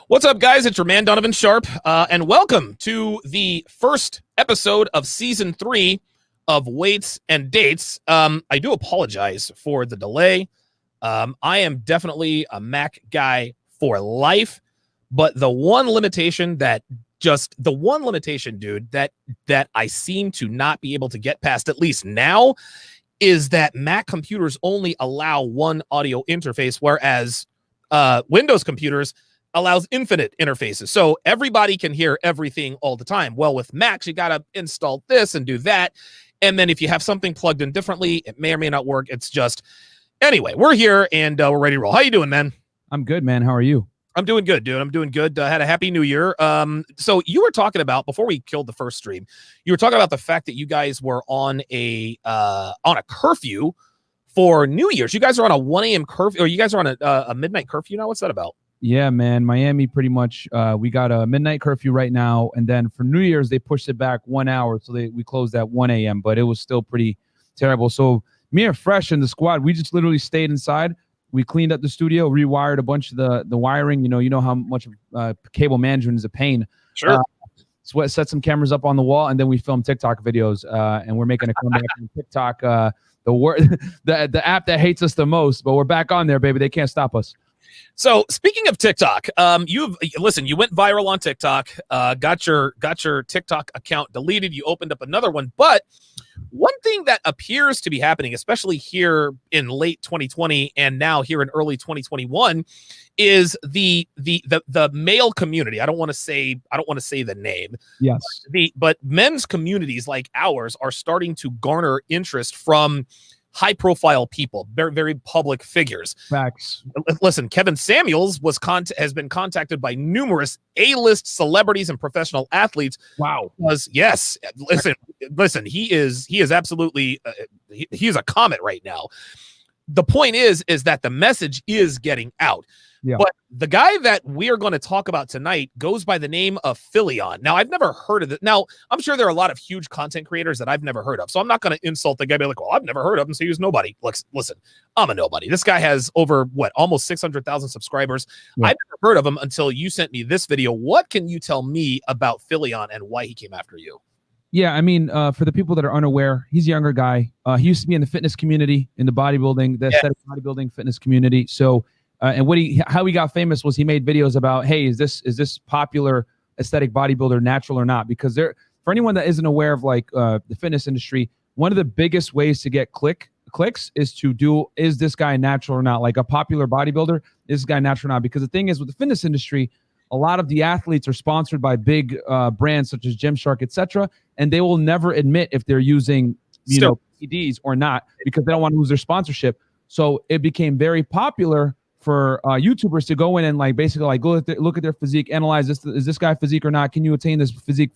What's up, guys? It's your man, Donovan Sharpe, and welcome to the first episode of Season 3 of Weights and Dates. I do apologize for the delay. I am definitely a Mac guy for life, but the one limitation, dude, that I seem to not be able to get past, at least now, is that Mac computers only allow one audio interface, whereas Windows computers allows infinite interfaces. So everybody can hear everything all the time. Well, with Macs, you got to install this and do that. And then if you have something plugged in differently, it may or may not work. It's just, anyway, we're here and we're ready to roll. How you doing, man? I'm good, man. How are you? I'm doing good, dude. I'm doing good. Had a happy new year. So you were talking about, before we killed the first stream, you were talking about the fact that you guys were on a curfew for New Year's. You guys are on a 1 a.m. curfew, or you guys are on a midnight curfew now? What's that about? Yeah, man. Miami, pretty much. We got a midnight curfew right now, and then for New Year's they pushed it back 1 hour, so we closed at 1 a.m. But it was still pretty terrible. So me and Fresh and the squad, we just literally stayed inside. We cleaned up the studio, rewired a bunch of the wiring. You know how much cable management is a pain. Sure. Set some cameras up on the wall, and then we filmed TikTok videos. And we're making a comeback on TikTok. The app that hates us the most, but we're back on there, baby. They can't stop us. So speaking of TikTok, you went viral on TikTok, got your TikTok account deleted. You opened up another one. But one thing that appears to be happening, especially here in late 2020 and now here in early 2021, is the male community. I don't want to say the name. Yes. But men's communities like ours are starting to garner interest from high-profile people, very, very public figures. Facts. Listen, Kevin Samuels has been contacted by numerous A-list celebrities and professional athletes. Wow. Yes. Listen. He is absolutely he's a comet right now. The point is that the message is getting out. Yeah. But the guy that we are going to talk about tonight goes by the name of Philion. Now, I've never heard of it. Now, I'm sure there are a lot of huge content creators that I've never heard of. So I'm not going to insult the guy, be like, well, I've never heard of him, so he's nobody. Listen, I'm a nobody. This guy has over, almost 600,000 subscribers. Yeah. I've never heard of him until you sent me this video. What can you tell me about Philion and why he came after you? Yeah, I mean, for the people that are unaware, he's a younger guy. He used to be in the fitness community, in the bodybuilding, the aesthetic bodybuilding fitness community. So, and how he got famous was he made videos about, hey, is this popular aesthetic bodybuilder natural or not? Because for anyone that isn't aware of the fitness industry, one of the biggest ways to get clicks is to do, is this guy natural or not? Like a popular bodybuilder, is this guy natural or not? Because the thing is, with the fitness industry, a lot of the athletes are sponsored by big brands such as Gymshark, etc., and they will never admit if they're using PEDs or not, because they don't want to lose their sponsorship. So it became very popular for YouTubers to go in and go look at their physique, analyze this. Is this guy physique or not? Can you attain this physique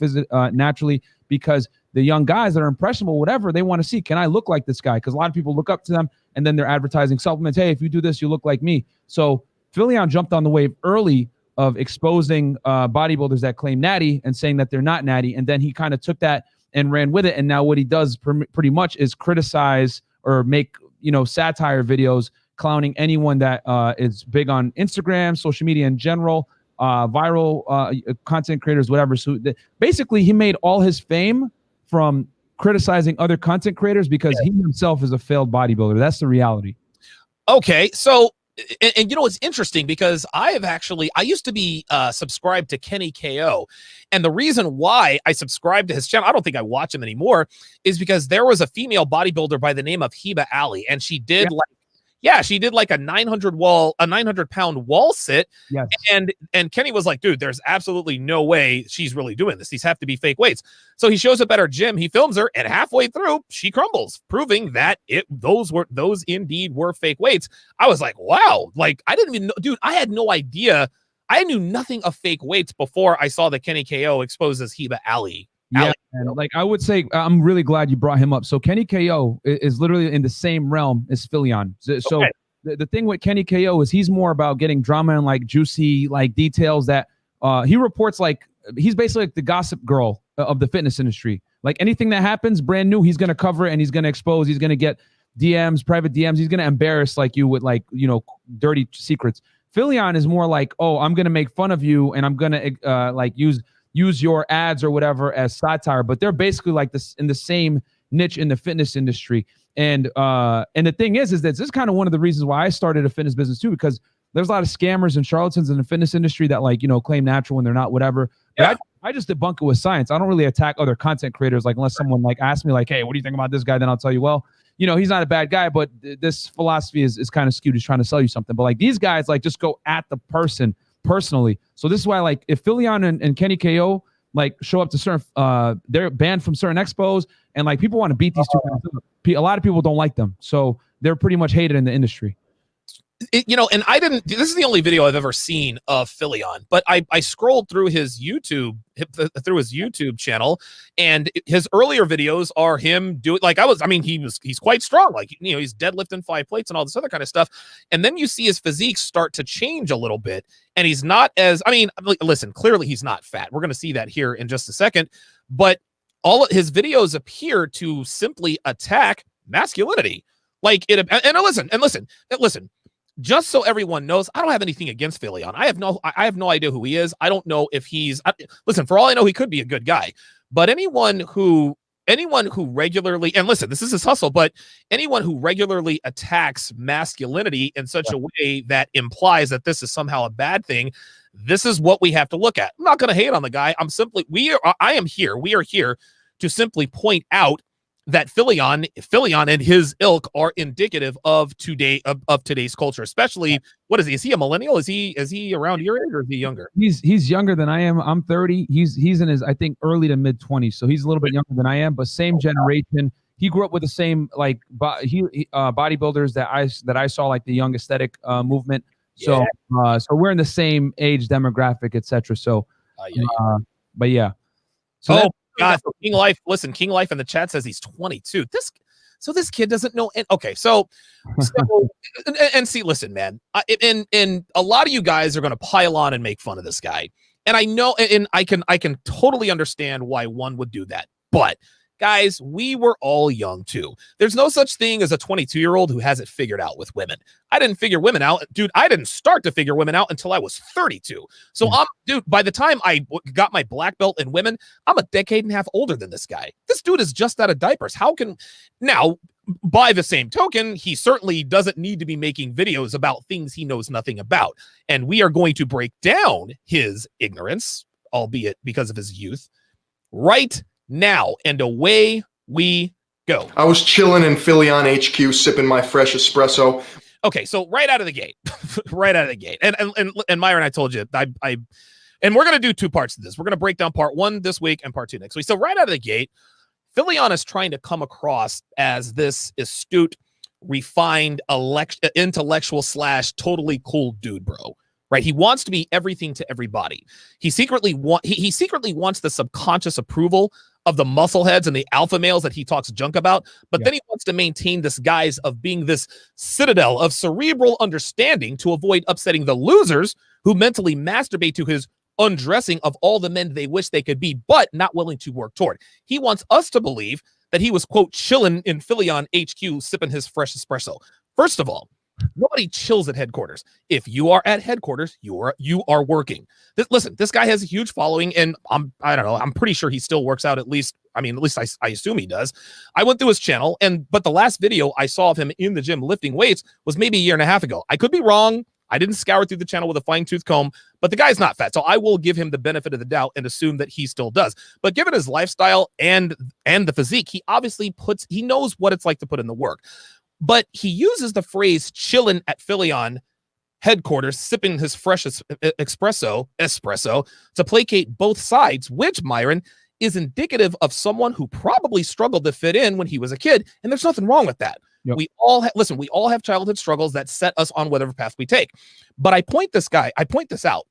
naturally? Because the young guys that are impressionable, whatever, they want to see, can I look like this guy? Because a lot of people look up to them, and then they're advertising supplements. Hey, if you do this, you look like me. So Philion jumped on the wave early of exposing bodybuilders that claim natty and saying that they're not natty. And then he kind of took that and ran with it. And now what he does pretty much is criticize or make, satire videos clowning anyone that is big on Instagram, social media in general, viral content creators, whatever. So basically he made all his fame from criticizing other content creators because he himself is a failed bodybuilder. That's the reality. Okay. So, and it's interesting because I used to be subscribed to Kenny KO. And the reason why I subscribed to his channel, I don't think I watch him anymore, is because there was a female bodybuilder by the name of Heba Ali. And she did she did like a 900-pound wall sit. Yes. And Kenny was like, dude, there's absolutely no way she's really doing this. These have to be fake weights. So he shows up at her gym, he films her, and halfway through, she crumbles, proving that those indeed were fake weights. I was like, wow, I didn't even know, dude, I had no idea. I knew nothing of fake weights before I saw the Kenny KO exposes Heba Ali. Yeah, and I would say, I'm really glad you brought him up. So Kenny KO is literally in the same realm as Philion. So the thing with Kenny KO is he's more about getting drama and juicy details that he reports. He's basically like the gossip girl of the fitness industry. Anything that happens brand new, he's going to cover it and he's going to expose. He's going to get DMs, private DMs. He's going to embarrass you with dirty secrets. Philion is more like, oh, I'm gonna make fun of you and I'm gonna like use your ads or whatever as satire, but they're basically like this in the same niche in the fitness industry. And the thing is that this is kind of one of the reasons why I started a fitness business too, because there's a lot of scammers and charlatans in the fitness industry that like, claim natural when they're not, whatever. But I just debunk it with science. I don't really attack other content creators, like unless someone like asks me like, hey, what do you think about this guy? Then I'll tell you, well, he's not a bad guy, but this philosophy is kind of skewed. He's trying to sell you something. But like these guys like just go at the person personally. So this is why like if Philion and Kenny KO like show up to certain they're banned from certain expos, and like people want to beat these two guys up. A lot of people don't like them, so they're pretty much hated in the industry. And I didn't. This is the only video I've ever seen of Philion, but I scrolled through his YouTube channel, and his earlier videos are him doing like he's quite strong, like he's deadlifting 5 plates and all this other kind of stuff, and then you see his physique start to change a little bit, and he's not as listen, clearly he's not fat. We're going to see that here in just a second, but all of his videos appear to simply attack masculinity, like it. And listen. Just so everyone knows, I don't have anything against Philion. I have no idea who he is. I don't know if he's listen, for all I know, he could be a good guy. But anyone who regularly, and listen, this is his hustle, but anyone who regularly attacks masculinity in such a way that implies that this is somehow a bad thing, this is what we have to look at. I'm not going to hate on the guy. We are here to simply point out that Philion and his ilk are indicative of today's culture, especially what is he? Is he a millennial? Is he around your age, or is he younger? He's younger than I am. I'm 30. He's in his, I think, early to mid 20s. So he's a little bit younger than I am, but same generation. He grew up with the same like bodybuilders that I saw, like the young aesthetic movement. So so we're in the same age demographic, etc. So but yeah. So God, so King Life. Listen, King Life in the chat says he's 22. This kid doesn't know. Okay, so see, listen, man, and a lot of you guys are going to pile on and make fun of this guy, and I know, and I can totally understand why one would do that, but guys, we were all young too. There's no such thing as a 22-year-old who has it figured out with women. I didn't figure women out. Dude, I didn't start to figure women out until I was 32. So dude, by the time I got my black belt in women, I'm a decade and a half older than this guy. This dude is just out of diapers. Now, by the same token, he certainly doesn't need to be making videos about things he knows nothing about. And we are going to break down his ignorance, albeit because of his youth, right now, and away we go. I was chilling in Philion HQ, sipping my fresh espresso. Okay, so right out of the gate, and Myron, I told you, and we're gonna do 2 parts of this. We're gonna break down part 1 this week and part 2 next week. So right out of the gate, Philion is trying to come across as this astute, refined, intellectual / totally cool dude, bro. Right? He wants to be everything to everybody. He secretly wants the subconscious approval of the muscle heads and the alpha males that he talks junk about, but then he wants to maintain this guise of being this citadel of cerebral understanding to avoid upsetting the losers who mentally masturbate to his undressing of all the men they wish they could be, but not willing to work toward. He wants us to believe that he was, quote, chilling in Philion HQ, sipping his fresh espresso. First of all, nobody chills at headquarters. If you are at headquarters, you are working. Listen, this guy has a huge following, and I don't know. I'm pretty sure he still works out. At least I assume he does. I went through his channel, but the last video I saw of him in the gym lifting weights was maybe a year and a half ago. I could be wrong. I didn't scour through the channel with a fine-tooth comb, but the guy's not fat, so I will give him the benefit of the doubt and assume that he still does. But given his lifestyle and the physique, he knows what it's like to put in the work. But he uses the phrase chillin' at Philion headquarters, sipping his fresh espresso to placate both sides, which, Myron, is indicative of someone who probably struggled to fit in when he was a kid. And there's nothing wrong with that. Yep. We all have childhood struggles that set us on whatever path we take. But I point this out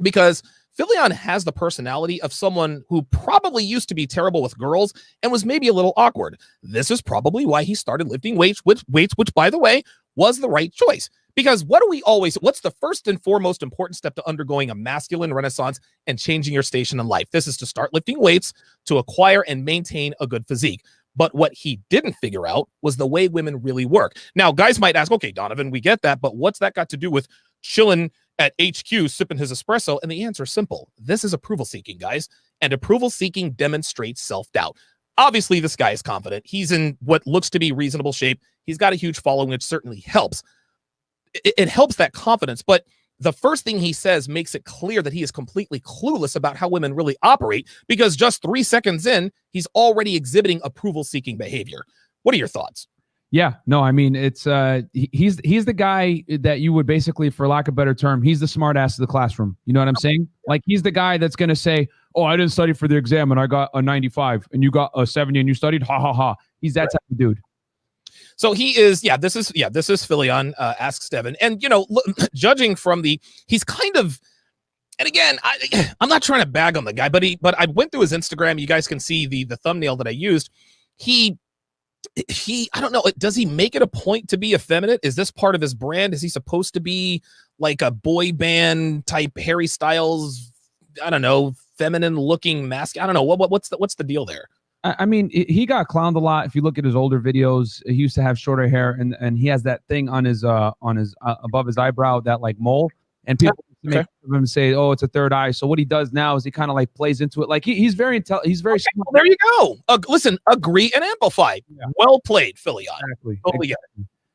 because Philion has the personality of someone who probably used to be terrible with girls and was maybe a little awkward. This is probably why he started lifting weights, which by the way, was the right choice. Because what's the first and foremost important step to undergoing a masculine renaissance and changing your station in life? This is to start lifting weights to acquire and maintain a good physique. But what he didn't figure out was the way women really work. Now, guys might ask, okay, Donovan, we get that, but what's that got to do with chilling at HQ sipping his espresso? And the answer is simple. This is approval seeking, guys. And approval seeking demonstrates self-doubt. Obviously, this guy is confident. He's in what looks to be reasonable shape. He's got a huge following, which certainly helps. It helps that confidence, but the first thing he says makes it clear that he is completely clueless about how women really operate, because just 3 seconds in, he's already exhibiting approval-seeking behavior. What are your thoughts? Yeah, no, I mean, it's he's the guy that you would basically, for lack of a better term, he's the smart ass of the classroom. You know what I'm saying? Like, he's the guy that's going to say, oh, I didn't study for the exam and I got a 95 and you got a 70 and you studied, ha ha ha. He's that type of dude. So he is, this is Philion, asks Devin. And, judging from he's kind of, and again, I'm not trying to bag on the guy, but I went through his Instagram. You guys can see the thumbnail that I used. He, I don't know, does he make it a point to be effeminate? Is this part of his brand? Is he supposed to be like a boy band type Harry Styles, I don't know, feminine looking mask? I don't know. What's the deal there? I mean, he got clowned a lot. If you look at his older videos, he used to have shorter hair, and he has that thing on his above his eyebrow, that like mole, and people make fun of him and say, "Oh, it's a third eye." So what he does now is he kind of like plays into it. Like he's very smart. Well, there you go. Listen, agree and amplify. Yeah. Well played, Philion. Exactly. Totally.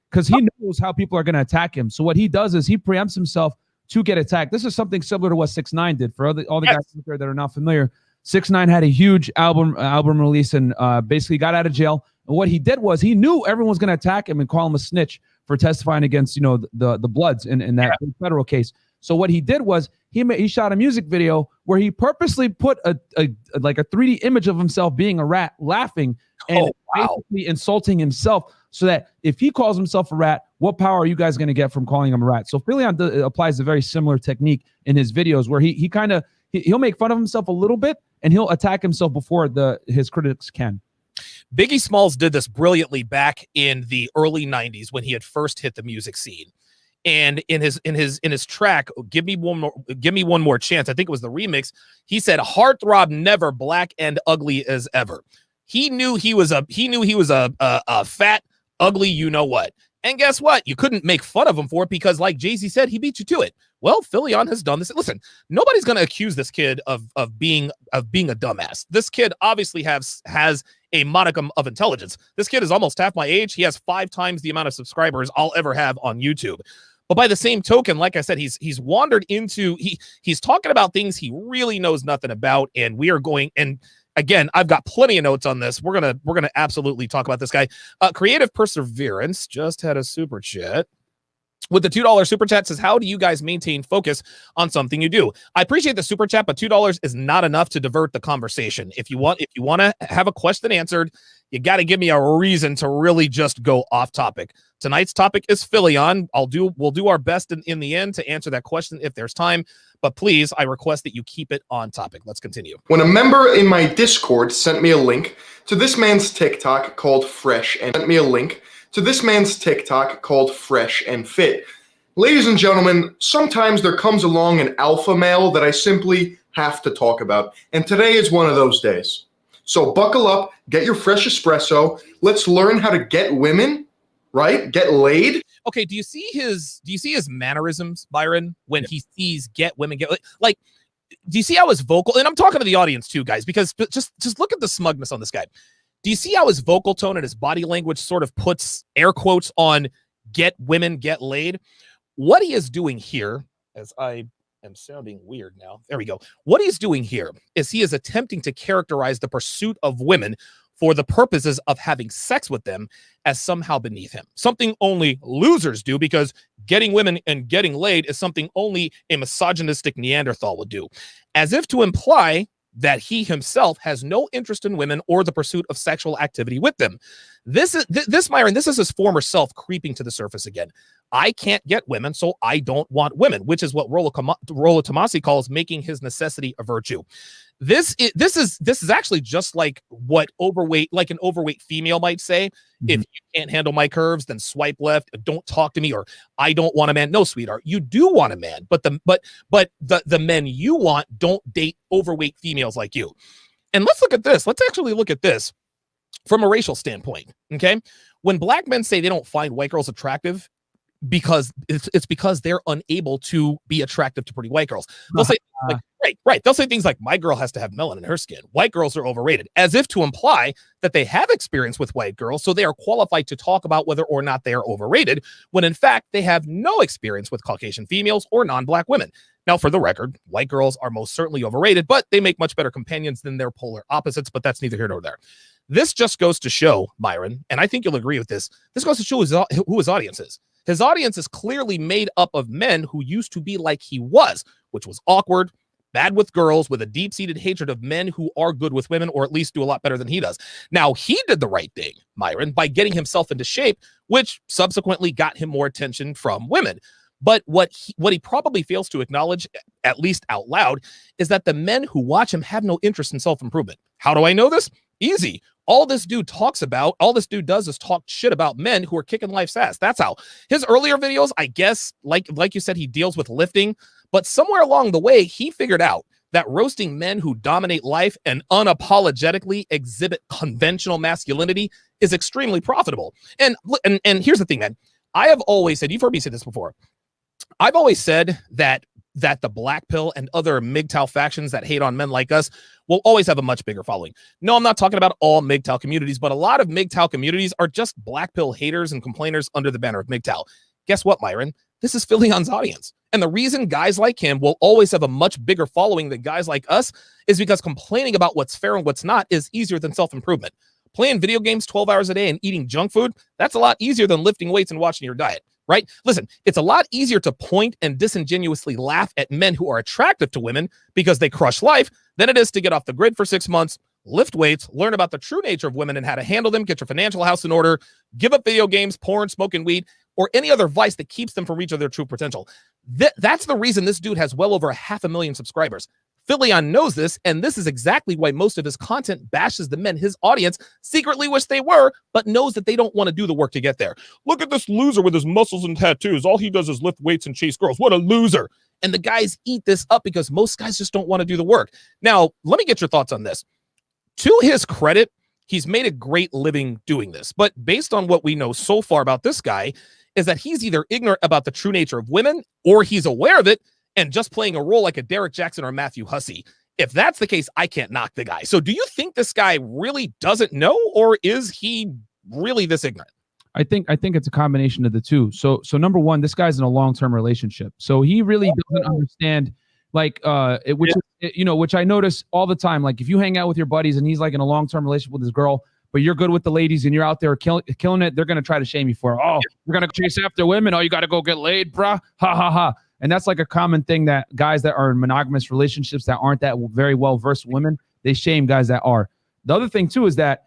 Because he knows how people are going to attack him. So what he does is he preempts himself to get attacked. This is something similar to what 6ix9ine did. For all the guys out there that are not familiar, 6ix9ine had a huge album release and basically got out of jail. And what he did was he knew everyone was going to attack him and call him a snitch for testifying against, the Bloods in that federal case. So what he did was he shot a music video where he purposely put a 3D image of himself being a rat laughing and basically insulting himself, so that if he calls himself a rat, what power are you guys going to get from calling him a rat? So Philion applies a very similar technique in his videos where he'll make fun of himself a little bit and he'll attack himself before his critics can. Biggie Smalls did this brilliantly back in the early 90s when he had first hit the music scene. And in his track, Give Me One More Chance, I think it was the remix, he said, "Heartthrob never, black and ugly as ever." He knew he was a fat, ugly, you know what. And guess what? You couldn't make fun of him for it because, like Jay-Z said, he beat you to it. Well, Philion has done this. Listen, nobody's going to accuse this kid of being a dumbass. This kid obviously has a modicum of intelligence. This kid is almost half my age. He has 5 times the amount of subscribers I'll ever have on YouTube. But by the same token, like I said, he's wandered into he's talking about things he really knows nothing about, and we are going and. Again, I've got plenty of notes on this. We're gonna absolutely talk about this guy. Creative Perseverance just had a super chat with the $2 super chat. Says, how do you guys maintain focus on something you do? I appreciate the super chat, but $2 is not enough to divert the conversation. If you want to have a question answered, you got to give me a reason to really just go off topic. Tonight's topic is Philion. We'll do our best in the end to answer that question if there's time. But please, I request that you keep it on topic. Let's continue. When a member in my Discord sent me a link to this man's TikTok called Fresh and Fit. Ladies and gentlemen, sometimes there comes along an alpha male that I simply have to talk about. And today is one of those days. So buckle up, get your fresh espresso. Let's learn how to get women, right? Get laid. Okay, do you see his mannerisms, Byron, when he sees get women, like, do you see how his vocal, and I'm talking to the audience too, guys, because just look at the smugness on this guy. Do you see how his vocal tone and his body language sort of puts air quotes on get women, get laid? What he is doing here, as I am sounding weird now, there we go. What he's doing here is he is attempting to characterize the pursuit of women for the purposes of having sex with them as somehow beneath him. Something only losers do, because getting women and getting laid is something only a misogynistic Neanderthal would do. As if to imply that he himself has no interest in women or the pursuit of sexual activity with them. This is Myron, this is his former self creeping to the surface again. I can't get women, so I don't want women, which is what Rollo Tomasi calls making his necessity a virtue. This is actually just like what an overweight female might say. Mm-hmm. If you can't handle my curves, then swipe left. Don't talk to me, or I don't want a man. No, sweetheart, you do want a man, but the men you want don't date overweight females like you. And let's look at this. Let's actually look at this from a racial standpoint. Okay, when black men say they don't find white girls attractive, because it's because they're unable to be attractive to pretty white girls. They'll say like, right. They'll say things like, my girl has to have melanin in her skin. White girls are overrated, as if to imply that they have experience with white girls, so they are qualified to talk about whether or not they are overrated, when in fact they have no experience with Caucasian females or non-black women. Now, for the record, white girls are most certainly overrated, but they make much better companions than their polar opposites, but that's neither here nor there. This just goes to show, Myron, and I think you'll agree with this, this goes to show who his audience is. His audience is clearly made up of men who used to be like he was, which was awkward, bad with girls, with a deep-seated hatred of men who are good with women, or at least do a lot better than he does. Now, he did the right thing, Myron, by getting himself into shape, which subsequently got him more attention from women. But what he probably fails to acknowledge, at least out loud, is that the men who watch him have no interest in self-improvement. How do I know this? Easy. All this dude does is talk shit about men who are kicking life's ass. That's how. His earlier videos, I guess, like you said, he deals with lifting, but somewhere along the way, he figured out that roasting men who dominate life and unapologetically exhibit conventional masculinity is extremely profitable. And here's the thing, man. I have always said, you've heard me say this before, I've always said that the black pill and other MGTOW factions that hate on men like us will always have a much bigger following. No, I'm not talking about all MGTOW communities, but a lot of MGTOW communities are just black pill haters and complainers under the banner of MGTOW. Guess what, Myron? This is Philion's audience. And the reason guys like him will always have a much bigger following than guys like us is because complaining about what's fair and what's not is easier than self-improvement. Playing video games 12 hours a day and eating junk food, that's a lot easier than lifting weights and watching your diet. Right? Listen, it's a lot easier to point and disingenuously laugh at men who are attractive to women because they crush life than it is to get off the grid for 6 months, lift weights, learn about the true nature of women and how to handle them, get your financial house in order, give up video games, porn, smoking weed, or any other vice that keeps them from reaching their true potential. That's the reason this dude has well over 500,000 subscribers. Philion knows this, and this is exactly why most of his content bashes the men his audience secretly wish they were, but knows that they don't want to do the work to get there. Look at this loser with his muscles and tattoos. All he does is lift weights and chase girls. What a loser. And the guys eat this up because most guys just don't want to do the work. Now, let me get your thoughts on this. To his credit, he's made a great living doing this. But based on what we know so far about this guy, is that he's either ignorant about the true nature of women or he's aware of it and just playing a role like a Derek Jackson or Matthew Hussey. If that's the case, I can't knock the guy. So do you think this guy really doesn't know, or is he really this ignorant? I think it's a combination of the two. So number one, this guy's in a long-term relationship. So he really doesn't understand, like, which I notice all the time. Like, if you hang out with your buddies and he's like in a long-term relationship with his girl, but you're good with the ladies and you're out there killing it, they're going to try to shame you for it. Oh, you're going to chase after women. Oh, you got to go get laid, bruh. Ha, ha, ha. And that's like a common thing that guys that are in monogamous relationships that aren't that very well-versed women, they shame guys that are. The other thing, too, is that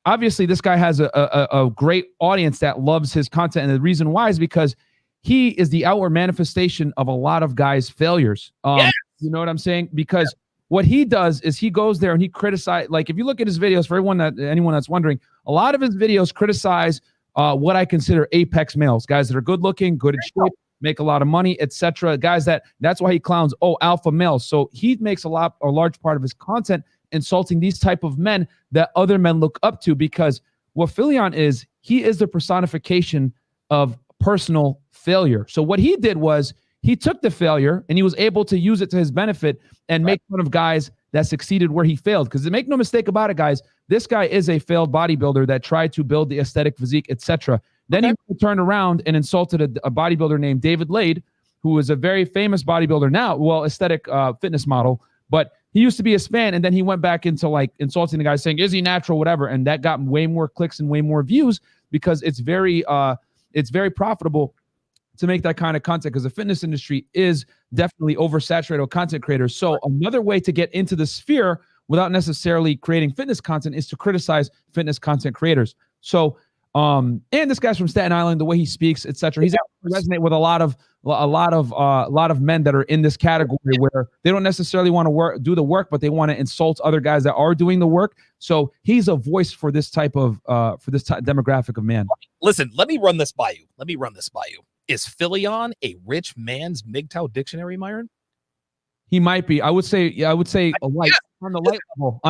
obviously this guy has a great audience that loves his content. And the reason why is because he is the outward manifestation of a lot of guys' failures. Yes. You know what I'm saying? Because what he does is he goes there and he criticizes, like, if you look at his videos, for anyone that's wondering, a lot of his videos criticize what I consider apex males, guys that are good looking, good in shape, make a lot of money, etc. Guys that's why he clowns, alpha males. So he makes a large part of his content insulting these type of men that other men look up to, because what Philion is, he is the personification of personal failure. So what he did was he took the failure and he was able to use it to his benefit and make fun of guys that succeeded where he failed. Because make no mistake about it, guys, this guy is a failed bodybuilder that tried to build the aesthetic physique, etc. Then he turned around and insulted a bodybuilder named David Lade, who is a very famous bodybuilder now, aesthetic fitness model. But he used to be his fan, and then he went back into like insulting the guy, saying, "Is he natural?" Whatever, and that got way more clicks and way more views because it's very profitable to make that kind of content, because the fitness industry is definitely oversaturated with content creators. So another way to get into the sphere without necessarily creating fitness content is to criticize fitness content creators. So and this guy's from Staten Island, the way he speaks, etc. He's able to resonate with a lot of men that are in this category where they don't necessarily want to do the work, but they want to insult other guys that are doing the work. So he's a voice for this type of demographic of man. Listen, let me run this by you. Is Philion a rich man's MGTOW dictionary, Myron? He might be. I would say a light on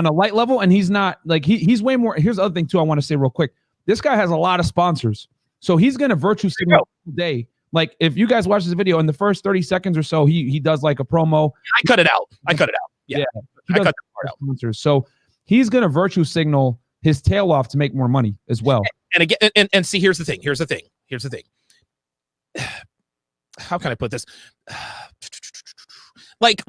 a light level, and he's not like he's way more. Here's the other thing too. I want to say real quick. This guy has a lot of sponsors, so he's going to virtue signal all day Like if you guys watch this video, in the first 30 seconds or so, he does like a promo. I cut it out. Yeah. I cut that part out. Sponsors. So he's going to virtue signal his tail off to make more money as well. And again, and see, here's the thing. How can I put this? Like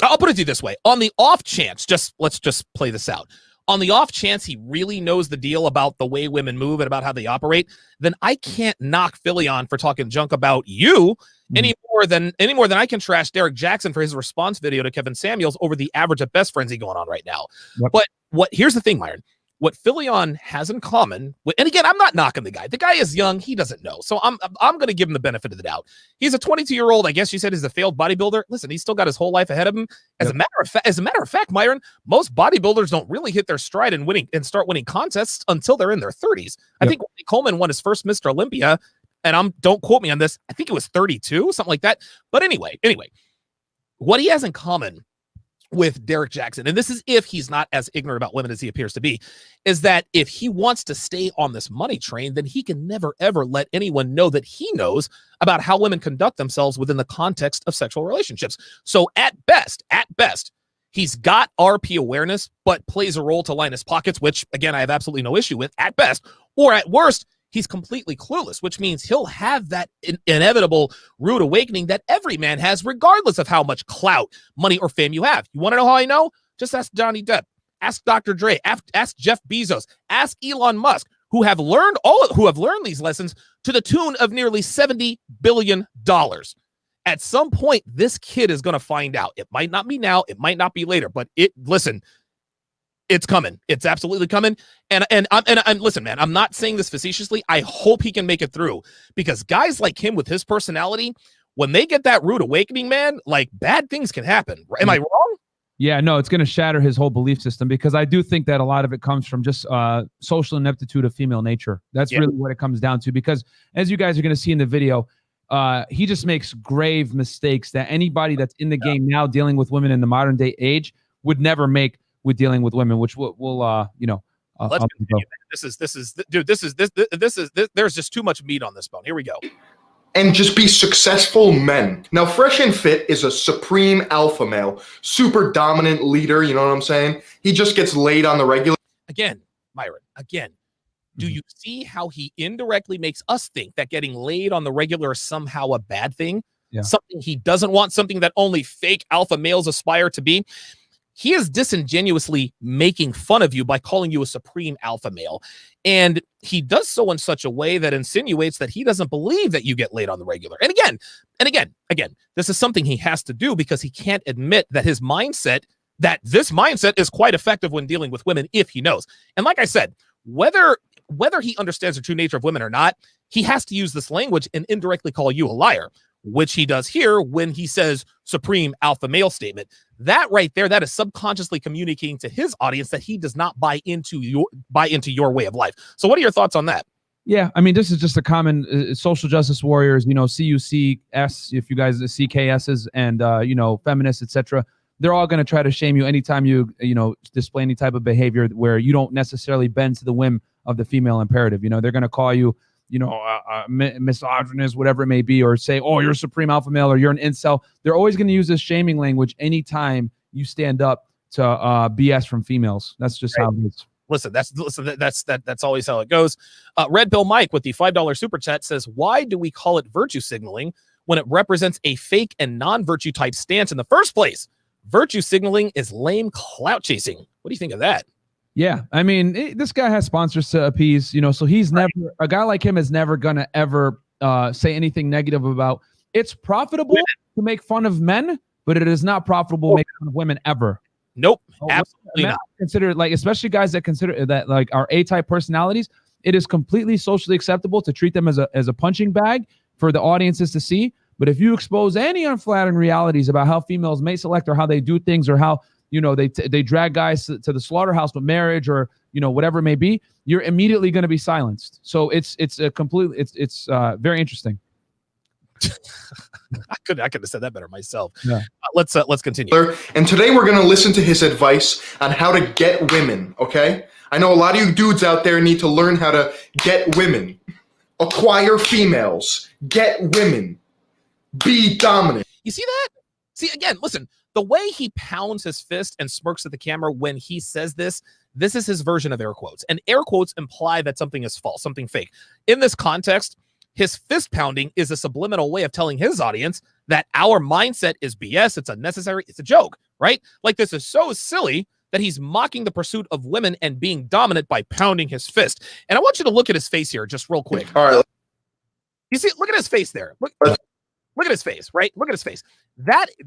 I'll put it to you this way. On the off chance, let's just play this out. On the off chance he really knows the deal about the way women move and about how they operate, then I can't knock Philion for talking junk about you any more than I can trash Derek Jackson for his response video to Kevin Samuels over the average at best frenzy going on right now. Yep. But here's the thing, Myron. What Philion has in common, and again, I'm not knocking the guy. The guy is young; he doesn't know, so I'm going to give him the benefit of the doubt. He's a 22-year-old. I guess you said he's a failed bodybuilder. Listen, he's still got his whole life ahead of him. As a matter of fact, Myron, most bodybuilders don't really hit their stride and start winning contests until they're in their 30s. I think Wally Coleman won his first Mr. Olympia, and don't quote me on this. I think it was 32, something like that. But anyway, what he has in common with Derek Jackson, and this is if he's not as ignorant about women as he appears to be, is that if he wants to stay on this money train, then he can never, ever let anyone know that he knows about how women conduct themselves within the context of sexual relationships. So at best, he's got RP awareness, but plays a role to line his pockets, which, again, I have absolutely no issue with at best. Or at worst, he's completely clueless, which means he'll have that inevitable rude awakening that every man has, regardless of how much clout, money, or fame you have. You want to know how I know? Just ask Johnny Depp, ask Dr. Dre, ask Jeff Bezos, ask Elon Musk, who have learned these lessons to the tune of nearly $70 billion. At some point, this kid is going to find out. It might not be now, it might not be later, but it's coming. It's absolutely coming. And listen, man, I'm not saying this facetiously. I hope he can make it through, because guys like him with his personality, when they get that rude awakening, man, like bad things can happen. Am I wrong? Yeah, no, it's going to shatter his whole belief system, because I do think that a lot of it comes from just social ineptitude of female nature. That's really what it comes down to, because as you guys are going to see in the video, he just makes grave mistakes that anybody that's in the game now dealing with women in the modern day age would never make with dealing with women, which we'll let's continue. There's just too much meat on this bone. Here we go. And just be successful men. Now, Fresh and Fit is a supreme alpha male, super dominant leader. You know what I'm saying? He just gets laid on the regular. Again, Myron, do you see how he indirectly makes us think that getting laid on the regular is somehow a bad thing? Yeah. Something he doesn't want, something that only fake alpha males aspire to be? He is disingenuously making fun of you by calling you a supreme alpha male. And he does so in such a way that insinuates that he doesn't believe that you get laid on the regular. And again, this is something he has to do because he can't admit that this mindset is quite effective when dealing with women if he knows. And like I said, whether he understands the true nature of women or not, he has to use this language and indirectly call you a liar, which he does here when he says supreme alpha male statement. That right there, that is subconsciously communicating to his audience that he does not buy into your way of life. So what are your thoughts on that? Yeah, I mean, this is just a common social justice warriors, CUCS, if you guys are CKSs, and feminists, etc. They're all going to try to shame you anytime you display any type of behavior where you don't necessarily bend to the whim of the female imperative. They're going to call you misogynist, whatever it may be, or say, oh, you're a supreme alpha male, or you're an incel. They're always going to use this shaming language anytime you stand up to BS from females. That's just how it is. Listen, that's always how it goes. Red Bill Mike with the $5 super chat says, why do we call it virtue signaling when it represents a fake and non-virtue type stance in the first place? Virtue signaling is lame clout chasing. What do you think of that? Yeah, I mean, this guy has sponsors to appease, so he's never, a guy like him is never going to ever say anything negative about. It's profitable to make fun of men, but it is not profitable to make fun of women ever. Nope, absolutely not. Consider, especially guys that consider that are A-type personalities, it is completely socially acceptable to treat them as a punching bag for the audiences to see. But if you expose any unflattering realities about how females may select or how they do things or how they drag guys to the slaughterhouse with marriage or whatever it may be, you're immediately going to be silenced. So it's very interesting. I could have said that better myself. Yeah. Let's continue. And today we're going to listen to his advice on how to get women. Okay, I know a lot of you dudes out there need to learn how to get women, acquire females, get women, be dominant. You see that? See, again, listen, the way he pounds his fist and smirks at the camera when he says this is his version of air quotes. And air quotes imply that something is false, something fake. In this context, his fist pounding is a subliminal way of telling his audience that our mindset is BS, it's unnecessary, it's a joke, right? Like, this is so silly that he's mocking the pursuit of women and being dominant by pounding his fist. And I want you to look at his face here just real quick. All right. You see, look at his face there. Look at his face, right? Look at his face.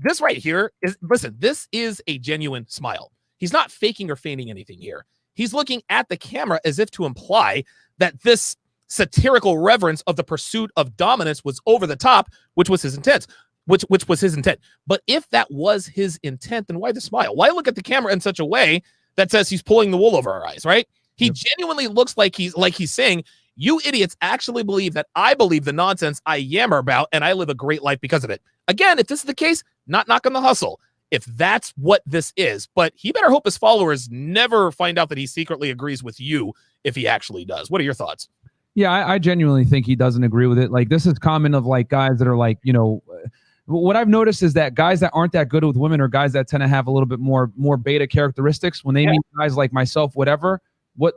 This right here is, listen, this is a genuine smile. He's not faking or feigning anything here. He's looking at the camera as if to imply that this satirical reverence of the pursuit of dominance was over the top, which was his intent. Which was his intent. But if that was his intent, then why the smile? Why look at the camera in such a way that says he's pulling the wool over our eyes, right? He genuinely looks like he's saying, you idiots actually believe that I believe the nonsense I yammer about, and I live a great life because of it. Again, if this is the case, not knocking the hustle, if that's what this is. But he better hope his followers never find out that he secretly agrees with you if he actually does. What are your thoughts? Yeah, I genuinely think he doesn't agree with it. Like, this is common of like guys that are like, what I've noticed is that guys that aren't that good with women are guys that tend to have a little bit more beta characteristics. When they meet guys like myself, whatever,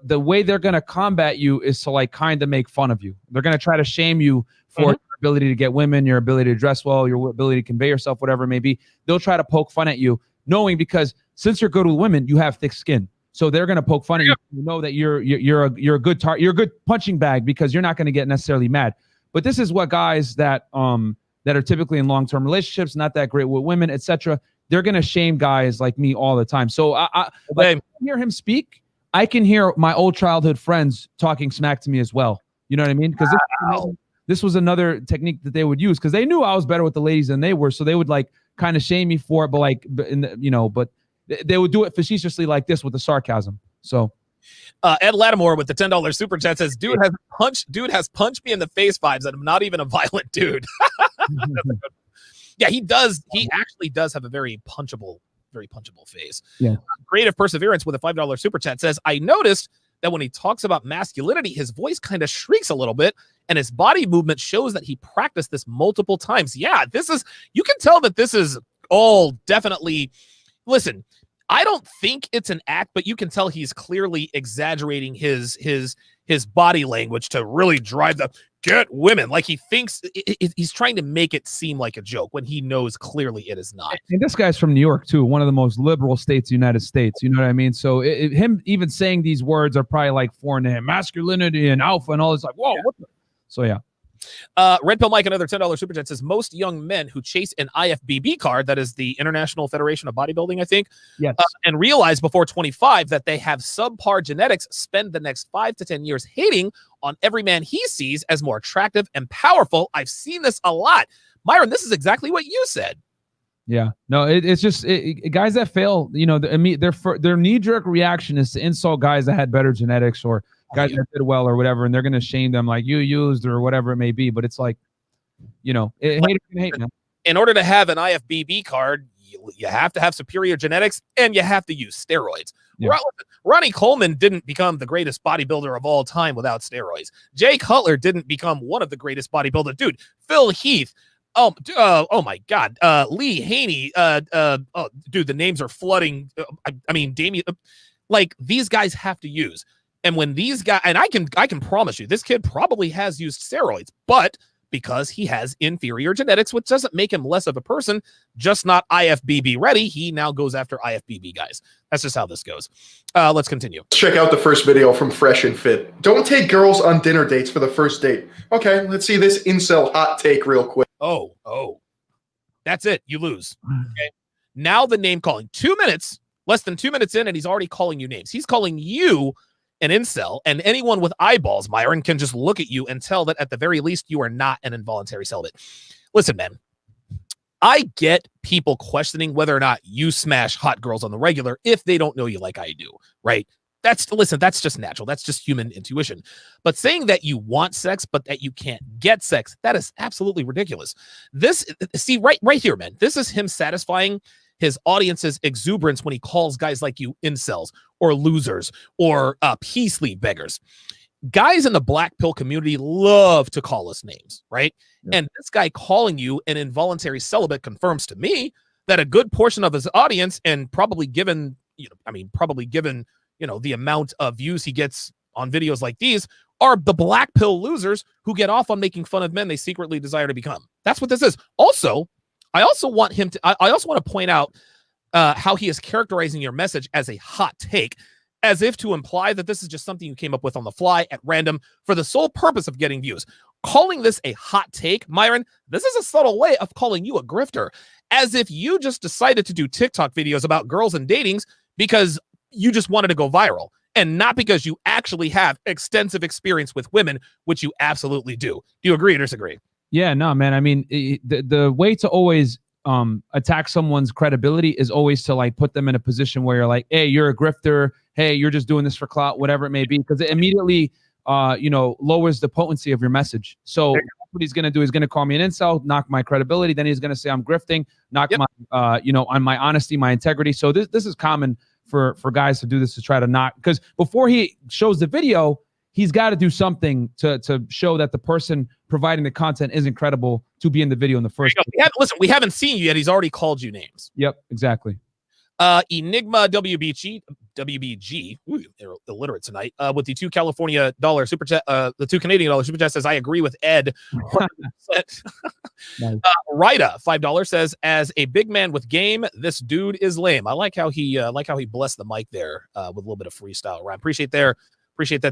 the way they're going to combat you is to like kind of make fun of you. They're going to try to shame you for your ability to get women, your ability to dress well, your ability to convey yourself, whatever it may be. They'll try to poke fun at you, knowing because since you're good with women, you have thick skin. So they're going to poke fun at you. You know that you're a good you're a good punching bag because you're not going to get necessarily mad. But this is what guys that are typically in long-term relationships, not that great with women, etc. They're going to shame guys like me all the time. So I hear him speak, I can hear my old childhood friends talking smack to me as well. You know what I mean? Because this was another technique that they would use because they knew I was better with the ladies than they were. So they would like kind of shame me for it, but they would do it facetiously like this with the sarcasm. So Ed Lattimore with the $10 super chat says, dude has punched me in the face vibes, and I'm not even a violent dude. Yeah, he does. He actually does have a very punchable face. Yeah. Creative Perseverance with a $5 super chat says, I noticed that when he talks about masculinity, his voice kind of shrieks a little bit, and his body movement shows that he practiced this multiple times. Yeah, you can tell that this is all definitely, listen, I don't think it's an act, but you can tell he's clearly exaggerating his body language to really drive the get women. Like, he thinks he's trying to make it seem like a joke when he knows clearly it is not. And this guy's from New York too, one of the most liberal states, United States. You know what I mean? So him even saying these words are probably like foreign to him. Masculinity and alpha and all this. Like, whoa. What the? So yeah. Red Pill Mike, another $10 super chat says, most young men who chase an IFBB card, that is the International Federation of Bodybuilding, I think, yes, and realize before 25 that they have subpar genetics, spend the next 5 to 10 years hating on every man he sees as more attractive and powerful. I've seen this a lot. Myron, this is exactly what you said. Yeah, no, it's just guys that fail, their knee-jerk reaction is to insult guys that had better genetics or guys that did well or whatever, and they're going to shame them like you used or whatever it may be. But it's like, hate, man. In order to have an IFBB card, you have to have superior genetics and you have to use steroids. Yeah. Ronnie Coleman didn't become the greatest bodybuilder of all time without steroids. Jay Cutler didn't become one of the greatest bodybuilders. Dude, Phil Heath. Oh my God. Lee Haney. Dude, the names are flooding. I mean, Damien. Like, these guys have to use. And when these guys, and I can promise you, this kid probably has used steroids, but because he has inferior genetics, which doesn't make him less of a person, just not IFBB ready, he now goes after IFBB guys. That's just how this goes. Let's continue. Check out the first video from Fresh and Fit. Don't take girls on dinner dates for the first date. Okay, let's see this incel hot take real quick. Oh. That's it. You lose. Okay. Now the name calling. 2 minutes, less than 2 minutes in, and he's already calling you names. He's calling you an incel, and anyone with eyeballs, Myron, can just look at you and tell that at the very least you are not an involuntary celibate. Listen, man, I get people questioning whether or not you smash hot girls on the regular if they don't know you like I do, right? That's just natural. That's just human intuition. But saying that you want sex, but that you can't get sex, that is absolutely ridiculous. Right here, man, this is him satisfying his audience's exuberance when he calls guys like you incels or losers or peace league beggars. guys in the black pill community love to call us names, right? Yep. And this guy calling you an involuntary celibate confirms to me that a good portion of his audience, and probably given, the amount of views he gets on videos like these, are the black pill losers who get off on making fun of men they secretly desire to become. That's what this is. Also, I also want to point out how he is characterizing your message as a hot take, as if to imply that this is just something you came up with on the fly at random for the sole purpose of getting views. Calling this a hot take, Myron, this is a subtle way of calling you a grifter, as if you just decided to do TikTok videos about girls and datings because you just wanted to go viral, and not because you actually have extensive experience with women, which you absolutely do. Do you agree or disagree? Yeah, no, man. I mean, the way to always attack someone's credibility is always to like put them in a position where you're like, hey, you're a grifter. Hey, you're just doing this for clout, whatever it may be, because it immediately, lowers the potency of your message. So what he's going to do is going to call me an incel, knock my credibility. Then he's going to say I'm grifting, knock my, on my honesty, my integrity. So this is common for guys to do this, to try to knock, because before he shows the video, he's got to do something to show that the person providing the content isn't credible to be in the video in the first place. We haven't seen you yet. He's already called you names. Yep, exactly. Enigma WBG, ooh, they're illiterate tonight, with the $2 super chat, the $2 Canadian super chat says, I agree with Ed. Nice. Rida, $5 says, as a big man with game, this dude is lame. I like how he blessed the mic there with a little bit of freestyle rhyme. Appreciate that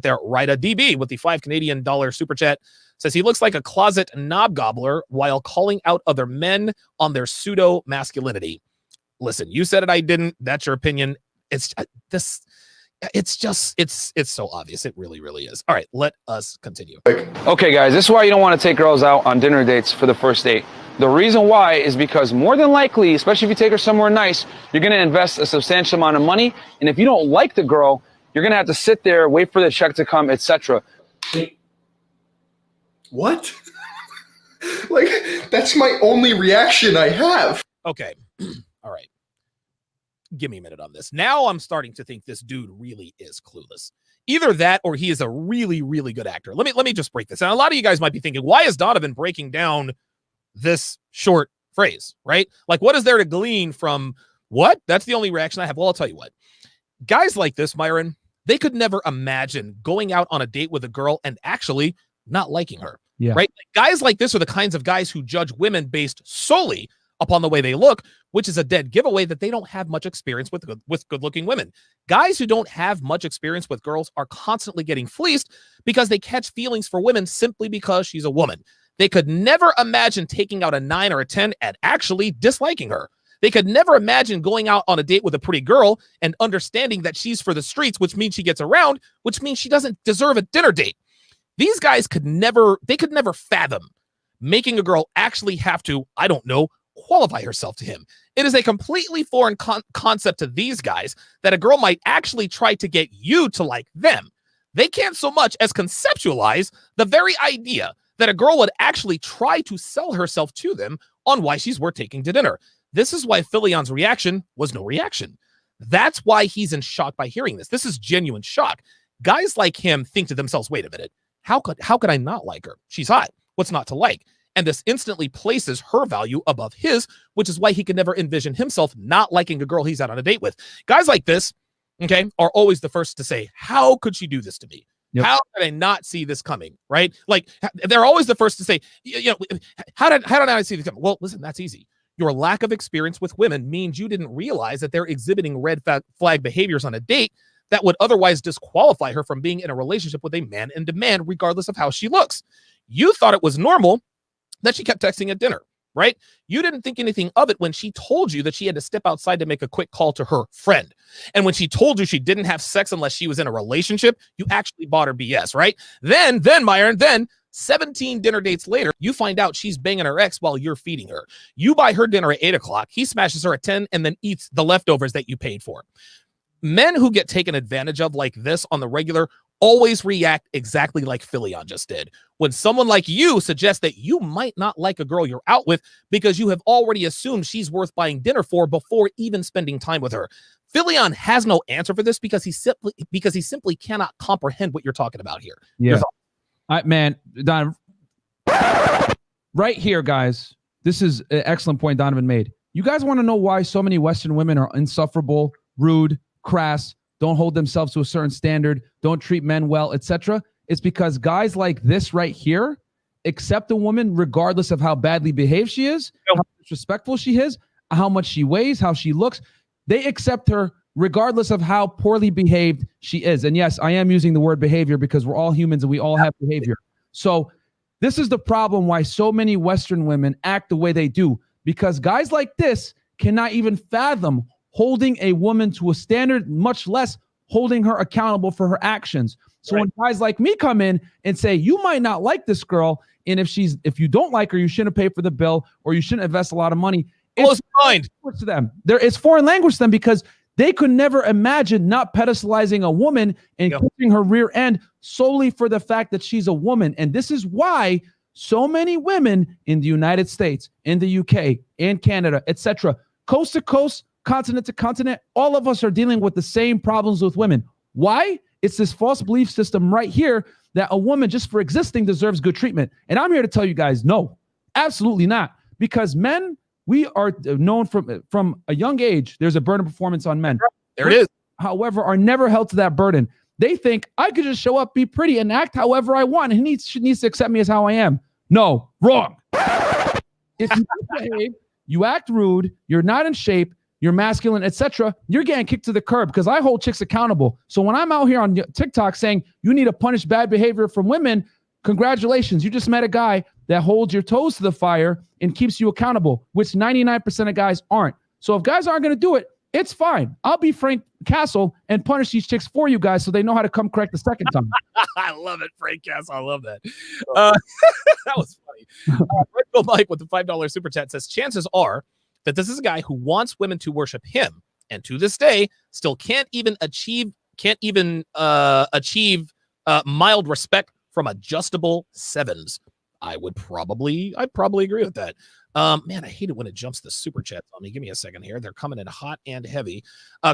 there. Rida DB with the $5 Canadian super chat says he looks like a closet knob gobbler while calling out other men on their pseudo masculinity. Listen, you said it, I didn't. That's your opinion. It's so obvious. It really, really is. All right, let us continue. Okay, guys, this is why you don't want to take girls out on dinner dates for the first date. The reason why is because more than likely, especially if you take her somewhere nice, you're going to invest a substantial amount of money. And if you don't like the girl, you're going to have to sit there, wait for the check to come, etc. What? Like, that's my only reaction I have. Okay. All right. Give me a minute on this. Now I'm starting to think this dude really is clueless. Either that or he is a really, really good actor. Let me just break this. And a lot of you guys might be thinking, why is Donovan breaking down this short phrase, right? Like, what is there to glean from what? That's the only reaction I have. Well, I'll tell you what. Guys like this, Myron, they could never imagine going out on a date with a girl and actually not liking her. Yeah. Right? Guys like this are the kinds of guys who judge women based solely upon the way they look, which is a dead giveaway that they don't have much experience with good-looking women. Guys who don't have much experience with girls are constantly getting fleeced because they catch feelings for women simply because she's a woman. They could never imagine taking out a 9 or a 10 and actually disliking her. They could never imagine going out on a date with a pretty girl and understanding that she's for the streets, which means she gets around, which means she doesn't deserve a dinner date. These guys could never fathom making a girl actually have to, I don't know, qualify herself to him. It is a completely foreign concept to these guys that a girl might actually try to get you to like them. They can't so much as conceptualize the very idea that a girl would actually try to sell herself to them on why she's worth taking to dinner. This is why Philion's reaction was no reaction. That's why he's in shock by hearing this. This is genuine shock. Guys like him think to themselves, wait a minute, how could I not like her? She's hot. What's not to like? And this instantly places her value above his, which is why he could never envision himself not liking a girl he's out on a date with. Guys like this, okay, are always the first to say, how could she do this to me? Yep. How did I not see this coming, right? Like, they're always the first to say, how did I see this coming? Well, listen, that's easy. Your lack of experience with women means you didn't realize that they're exhibiting red flag behaviors on a date that would otherwise disqualify her from being in a relationship with a man in demand, regardless of how she looks. You thought it was normal that she kept texting at dinner, right? You didn't think anything of it when she told you that she had to step outside to make a quick call to her friend. And when she told you she didn't have sex unless she was in a relationship, you actually bought her BS, right? Then Myron, 17 dinner dates later, you find out she's banging her ex while you're feeding her. You buy her dinner at 8 o'clock. He smashes her at 10 and then eats the leftovers that you paid for. Men who get taken advantage of like this on the regular always react exactly like Philion just did. When someone like you suggests that you might not like a girl you're out with because you have already assumed she's worth buying dinner for before even spending time with her. Philion has no answer for this because he simply cannot comprehend what you're talking about here. Yeah. Man, Don, right here, guys. This is an excellent point Donovan made. You guys want to know why so many Western women are insufferable, rude, crass, don't hold themselves to a certain standard, don't treat men well, etc.? It's because guys like this right here accept a woman regardless of how badly behaved she is, how disrespectful she is, how much she weighs, how she looks. They accept her regardless of how poorly behaved she is. And yes, I am using the word behavior because we're all humans and we all have behavior. So this is the problem why so many Western women act the way they do, because guys like this cannot even fathom holding a woman to a standard, much less holding her accountable for her actions. So when guys like me come in and say, you might not like this girl, and if you don't like her, you shouldn't pay for the bill or you shouldn't invest a lot of money. It's foreign language to them. It's foreign language to them because they could never imagine not pedestalizing a woman and kissing her rear end solely for the fact that she's a woman. And this is why so many women in the United States, in the UK, in Canada, etc., coast to coast, continent to continent, all of us are dealing with the same problems with women. Why? It's this false belief system right here that a woman just for existing deserves good treatment. And I'm here to tell you guys, no, absolutely not. Because men, we are known from a young age, there's a burden of performance on men. There it is. However, are never held to that burden. They think I could just show up, be pretty, and act however I want. And she needs to accept me as how I am. No, wrong. If you behave, you act rude, you're not in shape, you're masculine, etc., you're getting kicked to the curb because I hold chicks accountable. So when I'm out here on TikTok saying you need to punish bad behavior from women, congratulations. You just met a guy that holds your toes to the fire and keeps you accountable, which 99% of guys aren't. So if guys aren't going to do it, it's fine. I'll be Frank Castle and punish these chicks for you guys so they know how to come correct the second time. I love it, Frank Castle. I love that. That was funny. Red Mike with the $5 super chat says, chances are that this is a guy who wants women to worship him, and to this day still can't even achieve mild respect from adjustable sevens. I'd probably agree with that. Man, I hate it when it jumps the super chats on me. Give me a second here. They're coming in hot and heavy.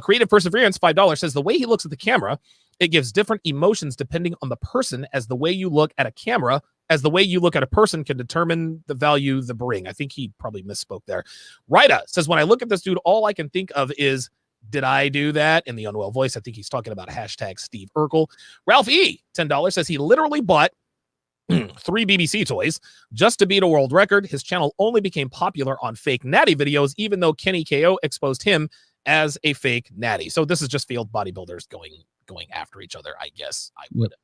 Creative Perseverance, $5 says the way he looks at the camera, it gives different emotions depending on the person, as the way you look at a camera, as the way you look at a person can determine the value they bring. I think he probably misspoke there. Rita says, when I look at this dude, all I can think of is, did I do that? In the unwell voice, I think he's talking about hashtag Steve Urkel. Ralph E, $10, says he literally bought 3 BBC toys just to beat a world record. His channel only became popular on fake natty videos, even though Kenny KO exposed him as a fake natty. So this is just field bodybuilders going after each other, I guess I would.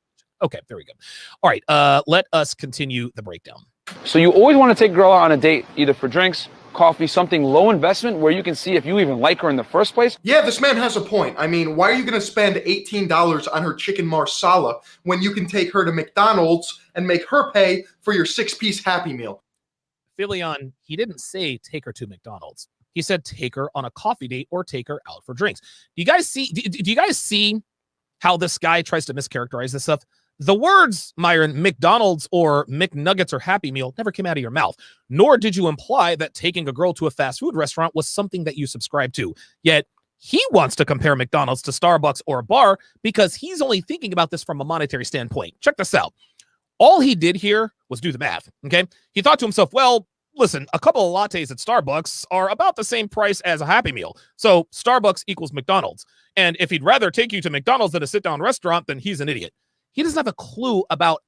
Okay, there we go. All right, let us continue the breakdown. So you always want to take a girl out on a date, either for drinks, coffee, something low investment where you can see if you even like her in the first place. Yeah, this man has a point. I mean, why are you going to spend $18 on her chicken marsala when you can take her to McDonald's and make her pay for your 6-piece Happy Meal? Philion, he didn't say take her to McDonald's. He said take her on a coffee date or take her out for drinks. Do you guys see how this guy tries to mischaracterize this stuff? The words, Myron, McDonald's or McNuggets or Happy Meal never came out of your mouth, nor did you imply that taking a girl to a fast food restaurant was something that you subscribe to. Yet he wants to compare McDonald's to Starbucks or a bar because he's only thinking about this from a monetary standpoint. Check this out. All he did here was do the math, okay? He thought to himself, well, listen, a couple of lattes at Starbucks are about the same price as a Happy Meal. So Starbucks equals McDonald's. And if he'd rather take you to McDonald's than a sit-down restaurant, then he's an idiot. He doesn't have a clue about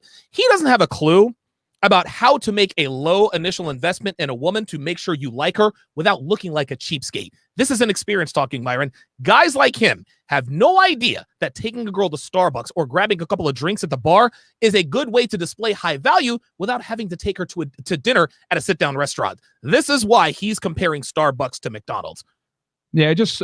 how to make a low initial investment in a woman to make sure you like her without looking like a cheapskate. This is an experience talking, Myron. Guys like him have no idea that taking a girl to Starbucks or grabbing a couple of drinks at the bar is a good way to display high value without having to take her to dinner at a sit-down restaurant. This is why he's comparing Starbucks to McDonald's. Yeah, it just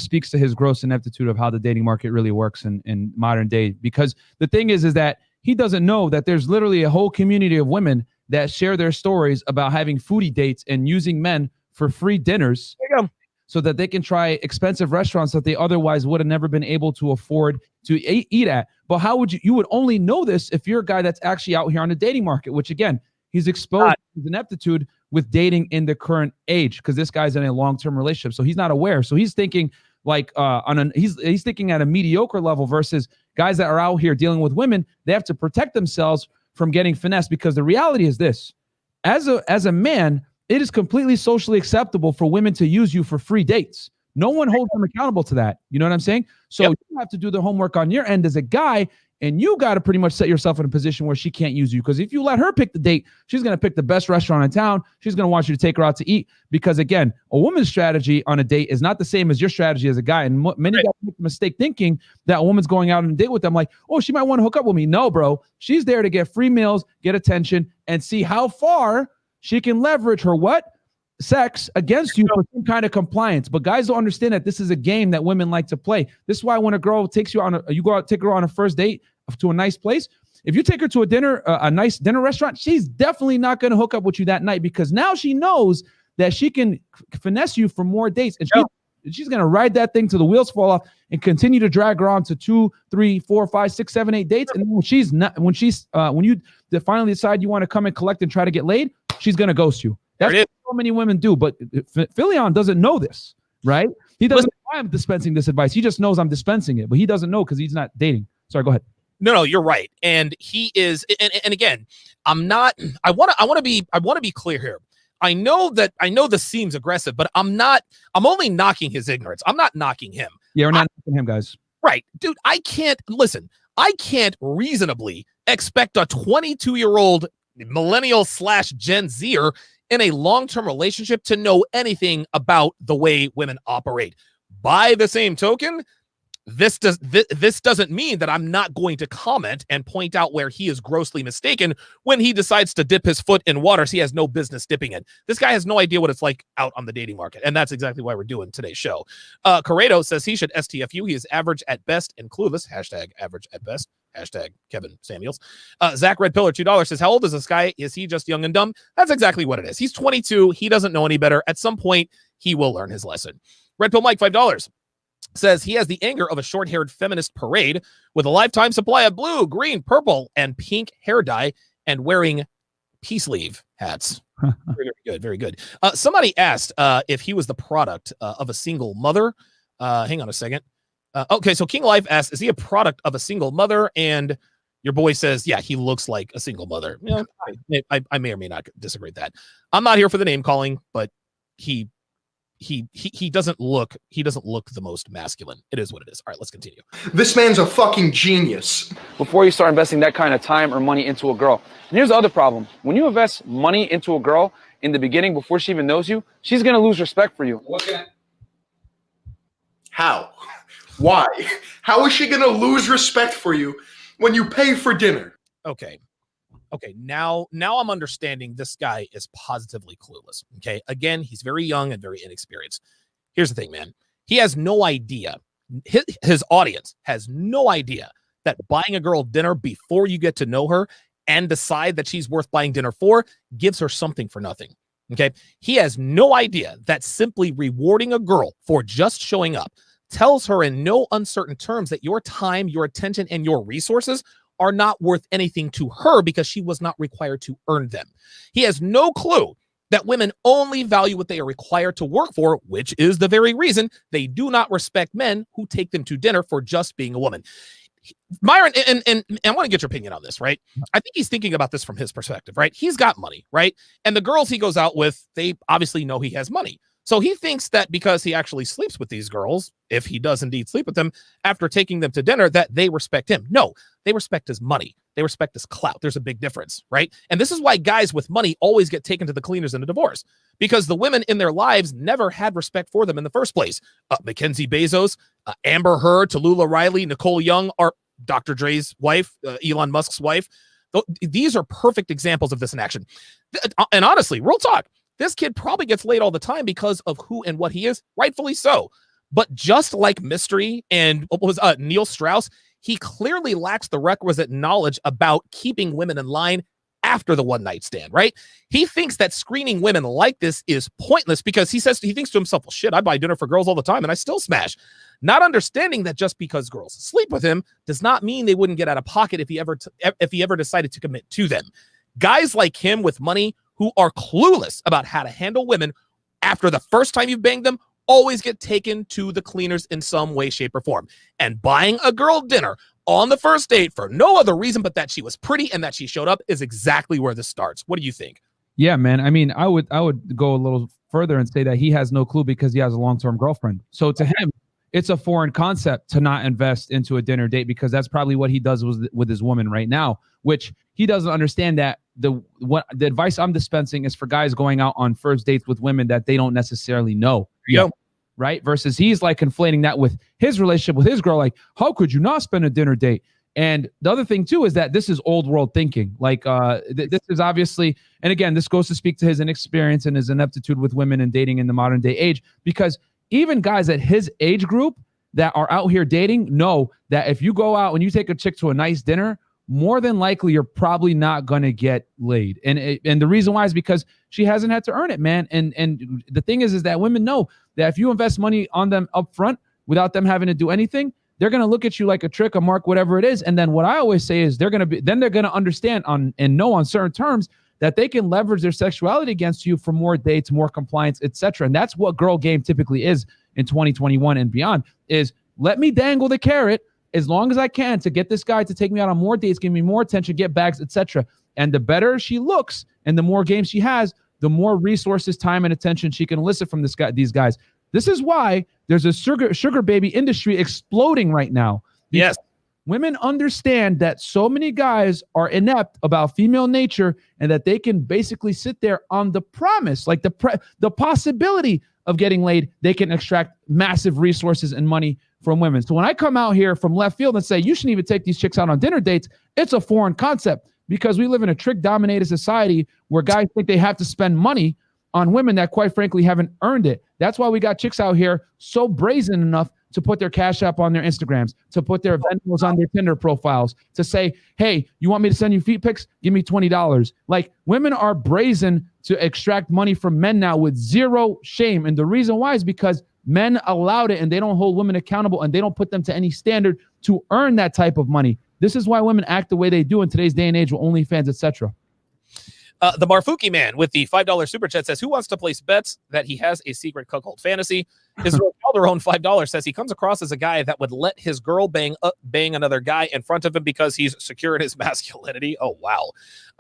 speaks to his gross ineptitude of how the dating market really works in modern day. Because the thing is that he doesn't know that there's literally a whole community of women that share their stories about having foodie dates and using men for free dinners. There you go. so that they can try expensive restaurants that they otherwise would have never been able to afford to eat at. But how would you would only know this if you're a guy that's actually out here on the dating market, which again, he's exposed his ineptitude with dating in the current age, because this guy's in a long-term relationship. So he's not aware. So he's thinking like he's thinking at a mediocre level versus guys that are out here dealing with women. They have to protect themselves from getting finessed, because the reality is this: as a man, it is completely socially acceptable for women to use you for free dates. No one holds them accountable to that. You know what I'm saying? So you have to do the homework on your end as a guy, and you got to pretty much set yourself in a position where she can't use you. Because if you let her pick the date, she's going to pick the best restaurant in town. She's going to want you to take her out to eat. Because again, a woman's strategy on a date is not the same as your strategy as a guy. And many guys make the mistake thinking that a woman's going out on a date with them like, oh, she might want to hook up with me. No, bro. She's there to get free meals, get attention, and see how far she can leverage her sex against you for some kind of compliance. But guys don't understand that this is a game that women like to play. This is why when a girl takes you on you go out, take her on a first date to a nice place. If you take her to a nice dinner restaurant, she's definitely not going to hook up with you that night, because now she knows that she can finesse you for more dates, and she's going to ride that thing till the wheels fall off and continue to drag her on to 2, 3, 4, 5, 6, 7, 8 dates. And when you finally decide you want to come and collect and try to get laid, she's going to ghost you. That's what so many women do. But Philion doesn't know this, right? He doesn't know why I'm dispensing this advice. He just knows I'm dispensing it, but he doesn't know because he's not dating. Sorry, go ahead. No, you're right. And he is, and again, I'm not, I want to be clear here. I know this seems aggressive, but I'm only knocking his ignorance. I'm not knocking him. Yeah, we're not knocking him, guys. Right. Dude, I can't reasonably expect a 22-year-old millennial / Gen Zer in a long-term relationship to know anything about the way women operate. By the same token, this doesn't mean that I'm not going to comment and point out where he is grossly mistaken when he decides to dip his foot in waters he has no business dipping in. This guy has no idea what it's like out on the dating market, and that's exactly why we're doing today's show. Corrado says he should STFU. He is average at best and clueless. # average at best. # Kevin Samuels. Zach Red Pillar $2 says, how old is this guy? Is he just young and dumb? That's exactly what it is. He's 22. He doesn't know any better. At some point, he will learn his lesson. Red Pill Mike $5 says he has the anger of a short-haired feminist parade with a lifetime supply of blue, green, purple, and pink hair dye and wearing peace leave hats. Very good. Very good. Somebody asked if he was the product of a single mother. Hang on a second. Okay, so King Life asks, is he a product of a single mother? And your boy says, yeah, he looks like a single mother. You know, I may or may not disagree with that. I'm not here for the name calling, but he doesn't look the most masculine. It is what it is. All right, let's continue. This man's a fucking genius. Before you start investing that kind of time or money into a girl. And here's the other problem. When you invest money into a girl in the beginning before she even knows you, she's going to lose respect for you. How? Why? How is she going to lose respect for you when you pay for dinner? Okay, now I'm understanding this guy is positively clueless. Okay, again, he's very young and very inexperienced. Here's the thing, man. He has no idea. His audience has no idea that buying a girl dinner before you get to know her and decide that she's worth buying dinner for gives her something for nothing. Okay, he has no idea that simply rewarding a girl for just showing up tells her in no uncertain terms that your time, your attention, and your resources are not worth anything to her because she was not required to earn them. He has no clue that women only value what they are required to work for, which is the very reason they do not respect men who take them to dinner for just being a woman. Myron, and I want to get your opinion on this, right? I think he's thinking about this from his perspective, right? He's got money, right? And the girls he goes out with, they obviously know he has money. So he thinks that because he actually sleeps with these girls, if he does indeed sleep with them, after taking them to dinner, that they respect him. No, they respect his money. They respect his clout. There's a big difference, right? And this is why guys with money always get taken to the cleaners in a divorce, because the women in their lives never had respect for them in the first place. Mackenzie Bezos, Amber Heard, Tallulah Riley, Nicole Young, are Dr. Dre's wife, Elon Musk's wife. These are perfect examples of this in action. And honestly, real talk, this kid probably gets laid all the time because of who and what he is, rightfully so. But just like Mystery and what was Neil Strauss, he clearly lacks the requisite knowledge about keeping women in line after the one night stand, right? He thinks that screening women like this is pointless because he thinks to himself, well, shit, I buy dinner for girls all the time and I still smash. Not understanding that just because girls sleep with him does not mean they wouldn't get out of pocket if he ever decided to commit to them. Guys like him with money who are clueless about how to handle women after the first time you've banged them always get taken to the cleaners in some way, shape, or form. And buying a girl dinner on the first date for no other reason but that she was pretty and that she showed up is exactly where this starts. What do you think? Yeah, man. I mean, I would go a little further and say that he has no clue because he has a long-term girlfriend. So to him, it's a foreign concept to not invest into a dinner date because that's probably what he does with his woman right now, which he doesn't understand that the advice I'm dispensing is for guys going out on first dates with women that they don't necessarily know. Yeah. Right? Versus he's like conflating that with his relationship with his girl. Like, how could you not spend a dinner date? And the other thing too is that this is old world thinking. Like this is obviously, and again, this goes to speak to his inexperience and his ineptitude with women and dating in the modern day age, because even guys at his age group that are out here dating know that if you go out and you take a chick to a nice dinner, more than likely you're probably not going to get laid. And the reason why is because she hasn't had to earn it, man. And the thing is that women know that if you invest money on them up front without them having to do anything, they're going to look at you like a trick, a mark, whatever it is. And then what I always say is they're going to understand and know on certain terms that they can leverage their sexuality against you for more dates, more compliance, etc. And that's what girl game typically is in 2021 and beyond, is let me dangle the carrot as long as I can to get this guy to take me out on more dates, give me more attention, get bags, etc. And the better she looks and the more games she has, the more resources, time, and attention she can elicit from these guys. This is why there's a sugar baby industry exploding right now. Yes. Women understand that so many guys are inept about female nature and that they can basically sit there on the promise, like the possibility of getting laid. They can extract massive resources and money from women. So when I come out here from left field and say, you shouldn't even take these chicks out on dinner dates, it's a foreign concept because we live in a trick-dominated society where guys think they have to spend money on women that, quite frankly, haven't earned it. That's why we got chicks out here so brazen enough to put their Cash App on their Instagrams, to put their Venmos on their Tinder profiles, to say, hey, you want me to send you feet pics? Give me $20. Like, women are brazen to extract money from men now with zero shame. And the reason why is because men allowed it and they don't hold women accountable and they don't put them to any standard to earn that type of money. This is why women act the way they do in today's day and age with OnlyFans, etc. The Marfuki man with the $5 super chat says, who wants to place bets that he has a secret cuckold fantasy? His Calderon $5 says he comes across as a guy that would let his girl bang another guy in front of him because he's secure in his masculinity. Oh, wow.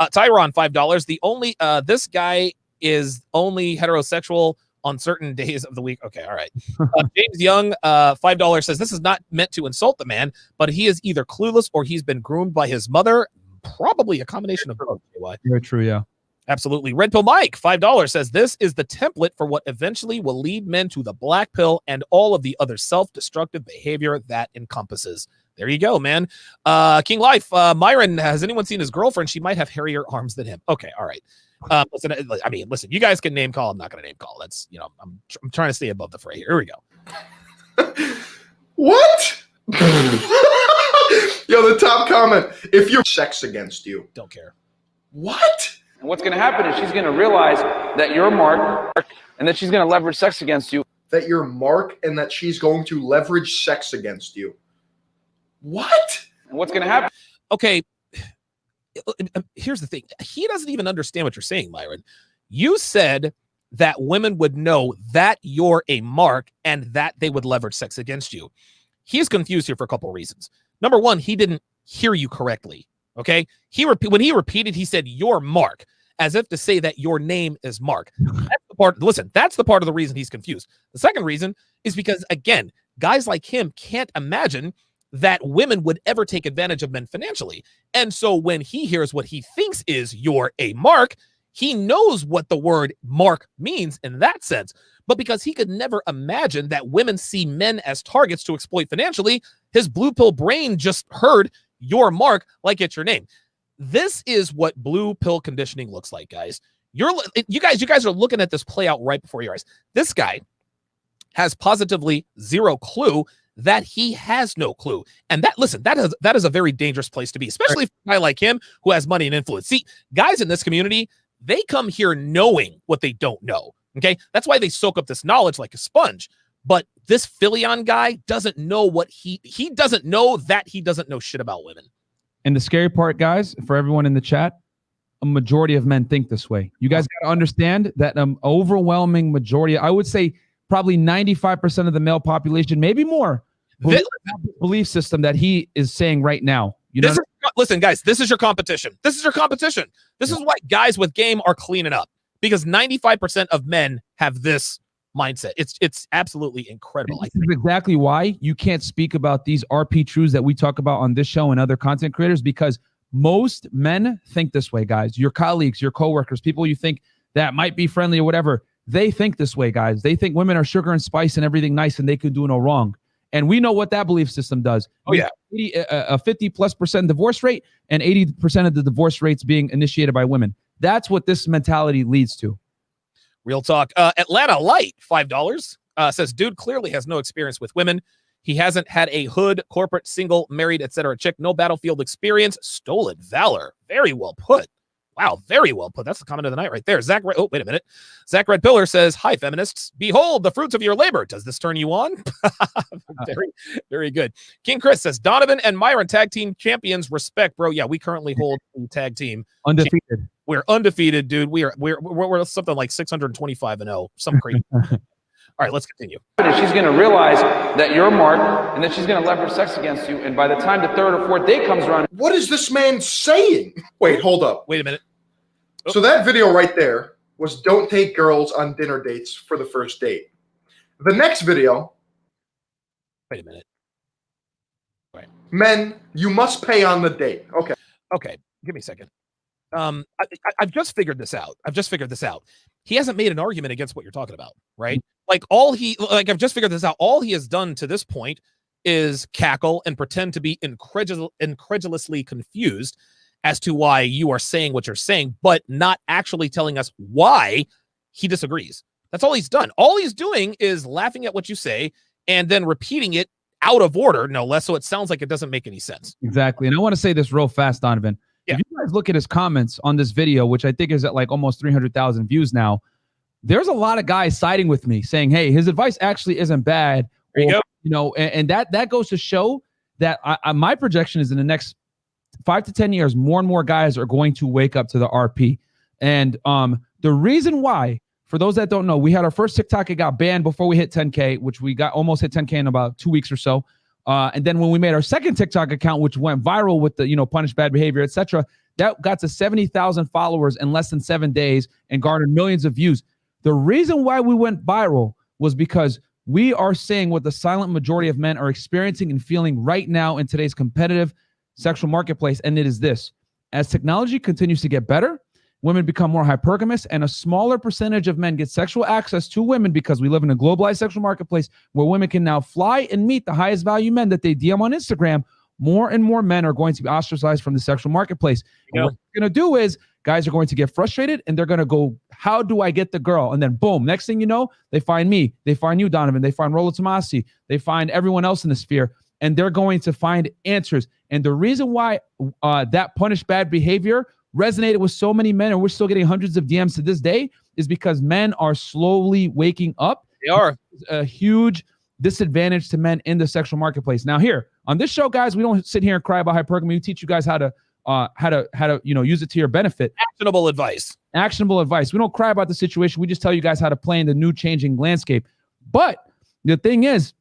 Tyron $5. The only this guy is only heterosexual on certain days of the week. Okay, all right. James Young, $5 says this is not meant to insult the man, but he is either clueless or he's been groomed by his mother. Probably a combination of both. Very true, yeah. Absolutely. Red Pill Mike, $5 says this is the template for what eventually will lead men to the black pill and all of the other self-destructive behavior that encompasses. There you go, man. King Life, Myron, has anyone seen his girlfriend? She might have hairier arms than him. Okay, all right. Listen, you guys can name call. I'm not going to name call. That's, I'm trying to stay above the fray here. Here we go. What? Yo, the top comment. If you're sex against you. Don't care. What? And what's going to happen is she's going to realize that you're Mark and that she's going to leverage sex against you. That you're Mark and that she's going to leverage sex against you. What? And what's going to happen? Okay. Here's the thing. He doesn't even understand what you're saying, Myron. You said that women would know that you're a Mark and that they would leverage sex against you. He's confused here for a couple of reasons. Number one, he didn't hear you correctly. Okay. When he repeated, he said, you're Mark, as if to say that your name is Mark. That's the part. Listen, that's the part of the reason he's confused. The second reason is because, again, guys like him can't imagine that women would ever take advantage of men financially. And so when he hears what he thinks is you're a Mark, he knows what the word Mark means in that sense. But because he could never imagine that women see men as targets to exploit financially, his blue pill brain just heard your Mark like it's your name. This is what blue pill conditioning looks like, guys. You guys are looking at this play out right before your eyes. This guy has positively zero clue that he has no clue. And that is a very dangerous place to be, especially for a guy like him who has money and influence. See, guys in this community, they come here knowing what they don't know. Okay. That's why they soak up this knowledge like a sponge. But this Philion guy doesn't know what he doesn't know that he doesn't know shit about women. And the scary part, guys, for everyone in the chat, a majority of men think this way. You guys got to understand that overwhelming majority, I would say probably 95% of the male population, maybe more, belief system that he is saying right now. You know, listen, guys, this is your competition. This is your competition. This is why guys with game are cleaning up, because 95% of men have this mindset. It's absolutely incredible. This is exactly why you can't speak about these RP truths that we talk about on this show and other content creators, because most men think this way, guys. Your colleagues, your coworkers, people you think that might be friendly or whatever, they think this way, guys. They think women are sugar and spice and everything nice and they can do no wrong. And we know what that belief system does. Oh, yeah. A 50+% divorce rate and 80% of the divorce rates being initiated by women. That's what this mentality leads to. Real talk. Atlanta Light, $5, says, dude clearly has no experience with women. He hasn't had a hood, corporate, single, married, etc. chick. No battlefield experience. Stolen valor. Very well put. Wow, very well put. That's the comment of the night right there. Oh, wait a minute. Zach Red Pillar says, hi, feminists. Behold the fruits of your labor. Does this turn you on? Very, very good. King Chris says, Donovan and Myron tag team champions. Respect, bro. Yeah, we currently hold the tag team. Undefeated. We're undefeated, dude. We're something like 625-0. Some crazy. All right, let's continue. She's going to realize that you're Mark, and then she's going to leverage sex against you. And by the time the third or fourth date comes around, what is this man saying? Wait, hold up. Wait a minute. Oh. So that video right there was don't take girls on dinner dates for the first date. The next video. Wait a minute. Right. Men, you must pay on the date. Okay. Okay. Give me a second. I've just figured this out. He hasn't made an argument against what you're talking about, right? I've just figured this out. All he has done to this point is cackle and pretend to be incredulously confused as to why you are saying what you're saying, but not actually telling us why he disagrees. That's all he's done. All he's doing is laughing at what you say and then repeating it out of order, no less, so it sounds like it doesn't make any sense. Exactly. And I want to say this real fast, Donovan. Yeah. If you guys look at his comments on this video, which I think is at like almost 300,000 views now, there's a lot of guys siding with me saying, hey, his advice actually isn't bad. There you go. You know, and that goes to show that my projection is in the next 5 to 10 years, more and more guys are going to wake up to the RP. And the reason why, for those that don't know, we had our first TikTok, it got banned before we hit 10K, which we got almost hit 10K in about 2 weeks or so. And then when we made our second TikTok account, which went viral with the, punish bad behavior, etc., that got to 70,000 followers in less than 7 days and garnered millions of views. The reason why we went viral was because we are saying what the silent majority of men are experiencing and feeling right now in today's competitive sexual marketplace. And it is this: as technology continues to get better, women become more hypergamous, and a smaller percentage of men get sexual access to women because we live in a globalized sexual marketplace where women can now fly and meet the highest value men that they DM on Instagram. More and more men are going to be ostracized from the sexual marketplace. Yep. What they're going to do is guys are going to get frustrated and they're going to go, how do I get the girl? And then boom, next thing you know, they find me, they find you, Donovan, they find Rolo Tomasi, they find everyone else in the sphere, and they're going to find answers. And the reason why that punish bad behavior resonated with so many men, and we're still getting hundreds of DMs to this day, is because men are slowly waking up. They are. It's a huge disadvantage to men in the sexual marketplace. Now here on this show, guys, we don't sit here and cry about hypergamy. We teach you guys how to use it to your benefit. Actionable advice. We don't cry about the situation. We just tell you guys how to play in the new changing landscape. But the thing is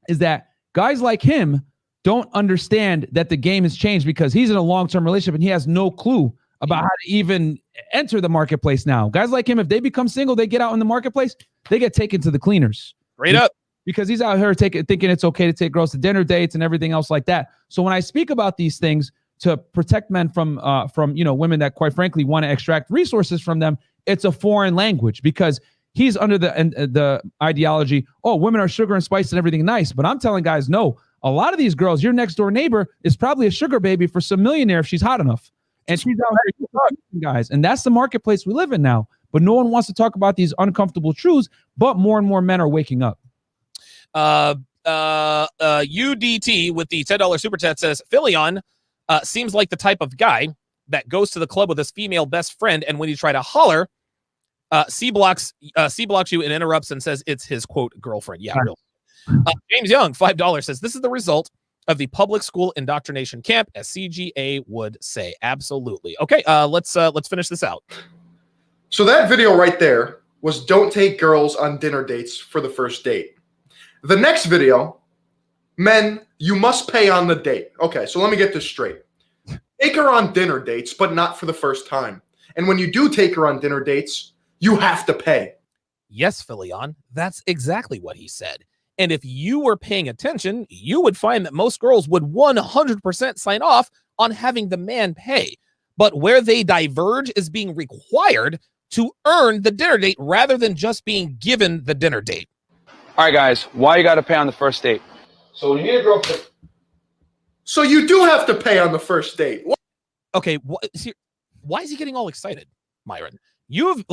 that guys like him don't understand that the game has changed because he's in a long-term relationship and he has no clue about how to even enter the marketplace now. Guys like him, if they become single, they get out in the marketplace, they get taken to the cleaners. Straight up. Because he's out here thinking it's okay to take girls to dinner dates and everything else like that. So when I speak about these things to protect men from women that quite frankly want to extract resources from them, it's a foreign language because he's under the ideology, oh, women are sugar and spice and everything nice. But I'm telling guys, no, a lot of these girls, your next door neighbor is probably a sugar baby for some millionaire if she's hot enough. And she's out here, guys. And that's the marketplace we live in now. But no one wants to talk about these uncomfortable truths, but more and more men are waking up. UDT with the $10 super chat says, Philion seems like the type of guy that goes to the club with his female best friend, and when you try to holler, C blocks you and interrupts and says it's his, quote, girlfriend. Yeah, real. James Young, $5 says, this is the result of the public school indoctrination camp, as CGA would say. Absolutely. Okay, let's finish this out. So that video right there was don't take girls on dinner dates for the first date. The next video, men, you must pay on the date. Okay, so let me get this straight. Take her on dinner dates, but not for the first time. And when you do take her on dinner dates, you have to pay. Yes, Philion, that's exactly what he said. And if you were paying attention, you would find that most girls would 100% sign off on having the man pay. But where they diverge is being required to earn the dinner date rather than just being given the dinner date. All right, guys, why you got to pay on the first date? So when you meet a girl... So you do have to pay on the first date. What? Okay, why is he getting all excited, Myron? You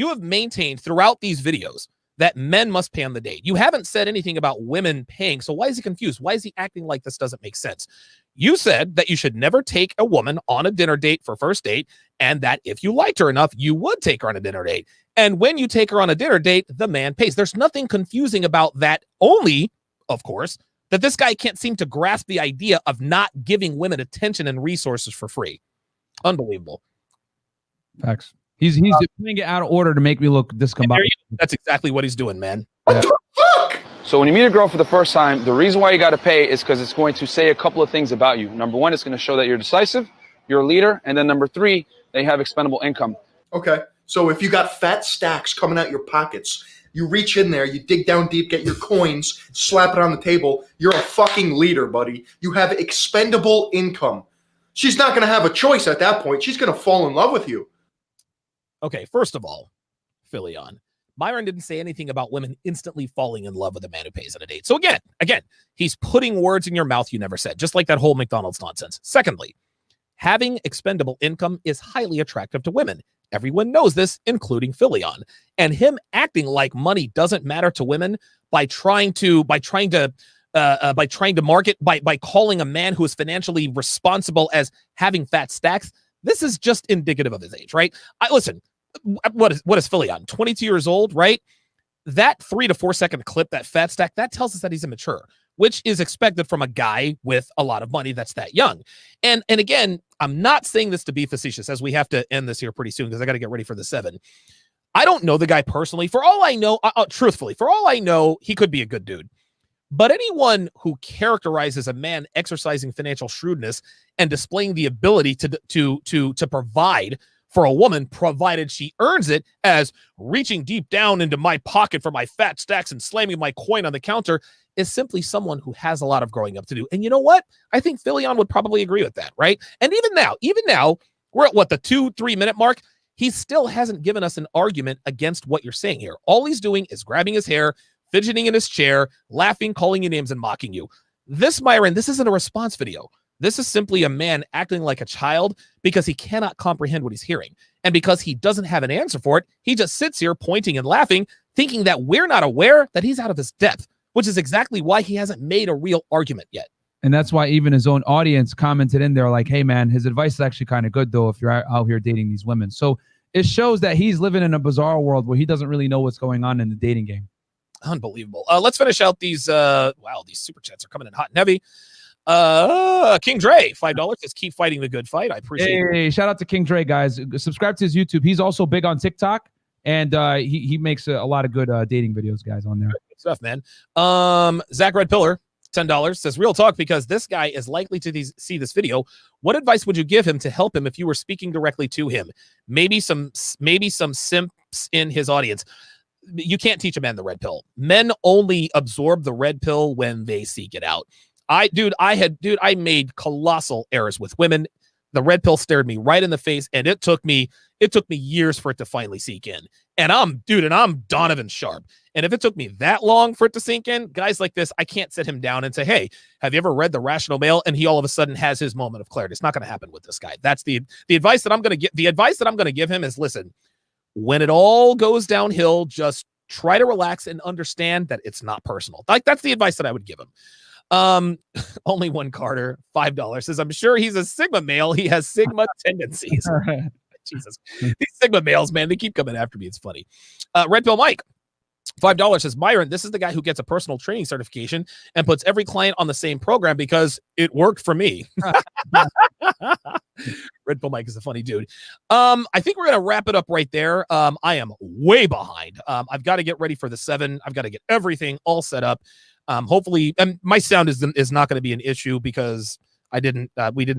have maintained throughout these videos that men must pay on the date. You haven't said anything about women paying, so why is he confused? Why is he acting like this doesn't make sense? You said that you should never take a woman on a dinner date for first date, and that if you liked her enough, you would take her on a dinner date. And when you take her on a dinner date, the man pays. There's nothing confusing about that, only, of course, that this guy can't seem to grasp the idea of not giving women attention and resources for free. Unbelievable. Facts. He's putting it out of order to make me look discombobulated. That's exactly what he's doing, man. What the fuck? So when you meet a girl for the first time, the reason why you got to pay is because it's going to say a couple of things about you. Number one, it's going to show that you're decisive, you're a leader, and then number three, they have expendable income. Okay, so if you got fat stacks coming out your pockets, you reach in there, you dig down deep, get your coins, slap it on the table, you're a fucking leader, buddy. You have expendable income. She's not going to have a choice at that point. She's going to fall in love with you. Okay, first of all, Philion, Myron didn't say anything about women instantly falling in love with a man who pays on a date. So again, he's putting words in your mouth you never said, just like that whole McDonald's nonsense. Secondly, having expendable income is highly attractive to women. Everyone knows this, including Philion. And him acting like money doesn't matter to women by trying to market by calling a man who is financially responsible as having fat stacks. This is just indicative of his age, right? Listen, what is Philion? 22 years old, right? That 3 to 4 second clip, that fat stack, that tells us that he's immature, which is expected from a guy with a lot of money that's that young. And again, I'm not saying this to be facetious, as we have to end this here pretty soon because I got to get ready for the 7. I don't know the guy personally. For all I know, truthfully, for all I know, he could be a good dude. But anyone who characterizes a man exercising financial shrewdness and displaying the ability to provide for a woman, provided she earns it, as reaching deep down into my pocket for my fat stacks and slamming my coin on the counter, is simply someone who has a lot of growing up to do. And you know what? I think Philion would probably agree with that, right? And even now, we're at what, the 2-3 minute mark? He still hasn't given us an argument against what you're saying here. All he's doing is grabbing his hair, fidgeting in his chair, laughing, calling you names, and mocking you. This, Myron, this isn't a response video. This is simply a man acting like a child because he cannot comprehend what he's hearing. And because he doesn't have an answer for it, he just sits here pointing and laughing, thinking that we're not aware that he's out of his depth, which is exactly why he hasn't made a real argument yet. And that's why even his own audience commented in there like, hey, man, his advice is actually kind of good, though, if you're out here dating these women. So it shows that he's living in a bizarre world where he doesn't really know what's going on in the dating game. Unbelievable. Let's finish out these. Wow, these super chats are coming in hot and heavy. King Dre, $5. Just keep fighting the good fight. I appreciate it. Hey, shout out to King Dre, guys. Subscribe to his YouTube. He's also big on TikTok, and he makes a lot of good dating videos, guys, on there. Good stuff, man. Zach Red Pillar, $10, says, real talk, because this guy is likely to see this video. What advice would you give him to help him if you were speaking directly to him? Maybe some simps in his audience. You can't teach a man the red pill. Men only absorb the red pill when they seek it out. I made colossal errors with women. The red pill stared me right in the face, and it took me years for it to finally sink in. And I'm Donovan Sharpe. And if it took me that long for it to sink in, guys like this, I can't sit him down and say, hey, have you ever read The Rational Male? And he all of a sudden has his moment of clarity. It's not going to happen with this guy. That's the advice that I'm going to give. The advice that I'm going to give him is, listen, when it all goes downhill, just try to relax and understand that it's not personal. Like, that's the advice that I would give him. Only one Carter, $5, says, I'm sure he's a Sigma male. He has Sigma tendencies. Jesus. These Sigma males, man, they keep coming after me. It's funny. Red Pill Mike, $5, says, Myron, this is the guy who gets a personal training certification and puts every client on the same program because it worked for me. Red Pill Mike is a funny dude. I think we're going to wrap it up right there. I am way behind. I've got to get ready for the 7. I've got to get everything all set up. Hopefully, and my sound is not going to be an issue because we didn't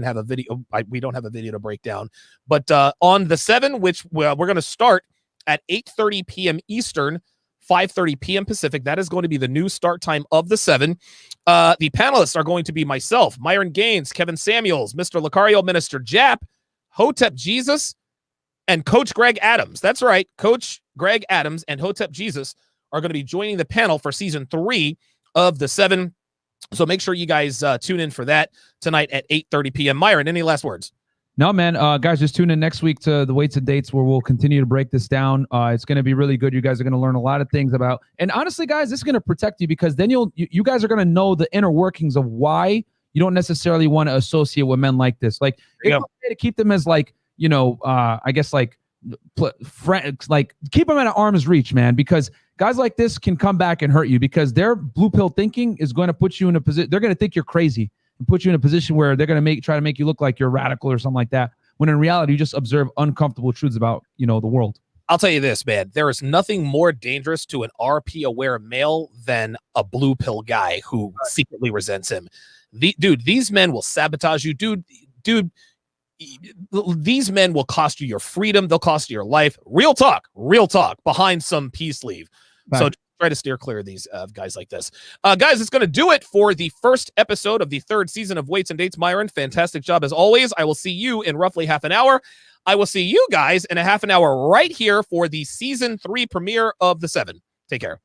have a video. We don't have a video to break down. But on the 7, which we're going to start at 8:30 p.m. Eastern, 5:30 p.m. Pacific. That is going to be the new start time of the 7. The panelists are going to be myself, Myron Gaines, Kevin Samuels, Mr. Lucario, Minister Jap, Hotep Jesus, and Coach Greg Adams. That's right. Coach Greg Adams and Hotep Jesus are going to be joining the panel for season 3 of the 7. So make sure you guys tune in for that tonight at 8:30 p.m. Myron, any last words? No, man. Guys, just tune in next week to the Weights and Dates, where we'll continue to break this down. It's going to be really good. You guys are going to learn a lot of things about, and honestly, guys, this is going to protect you, because then you guys are going to know the inner workings of why you don't necessarily want to associate with men like this. Like, it's okay to keep them as, like, you know, I guess, like, friends, like, keep them at arm's reach, man, because guys like this can come back and hurt you, because their blue pill thinking is going to put you in a position. They're going to think you're crazy and put you in a position where they're going to try to make you look like you're radical or something like that, when in reality, you just observe uncomfortable truths about, you know, the world. I'll tell you this, man. There is nothing more dangerous to an RP-aware male than a blue pill guy who secretly resents him. Dude, these men will sabotage you. Dude, these men will cost you your freedom. They'll cost you your life. Real talk behind some peace leave. Right. So try to steer clear of these guys like this. Guys, it's going to do it for the first episode of the 3rd season of Weights and Dates. Myron, fantastic job as always. I will see you in roughly half an hour. I will see you guys in a half an hour right here for the season 3 premiere of the 7. Take care.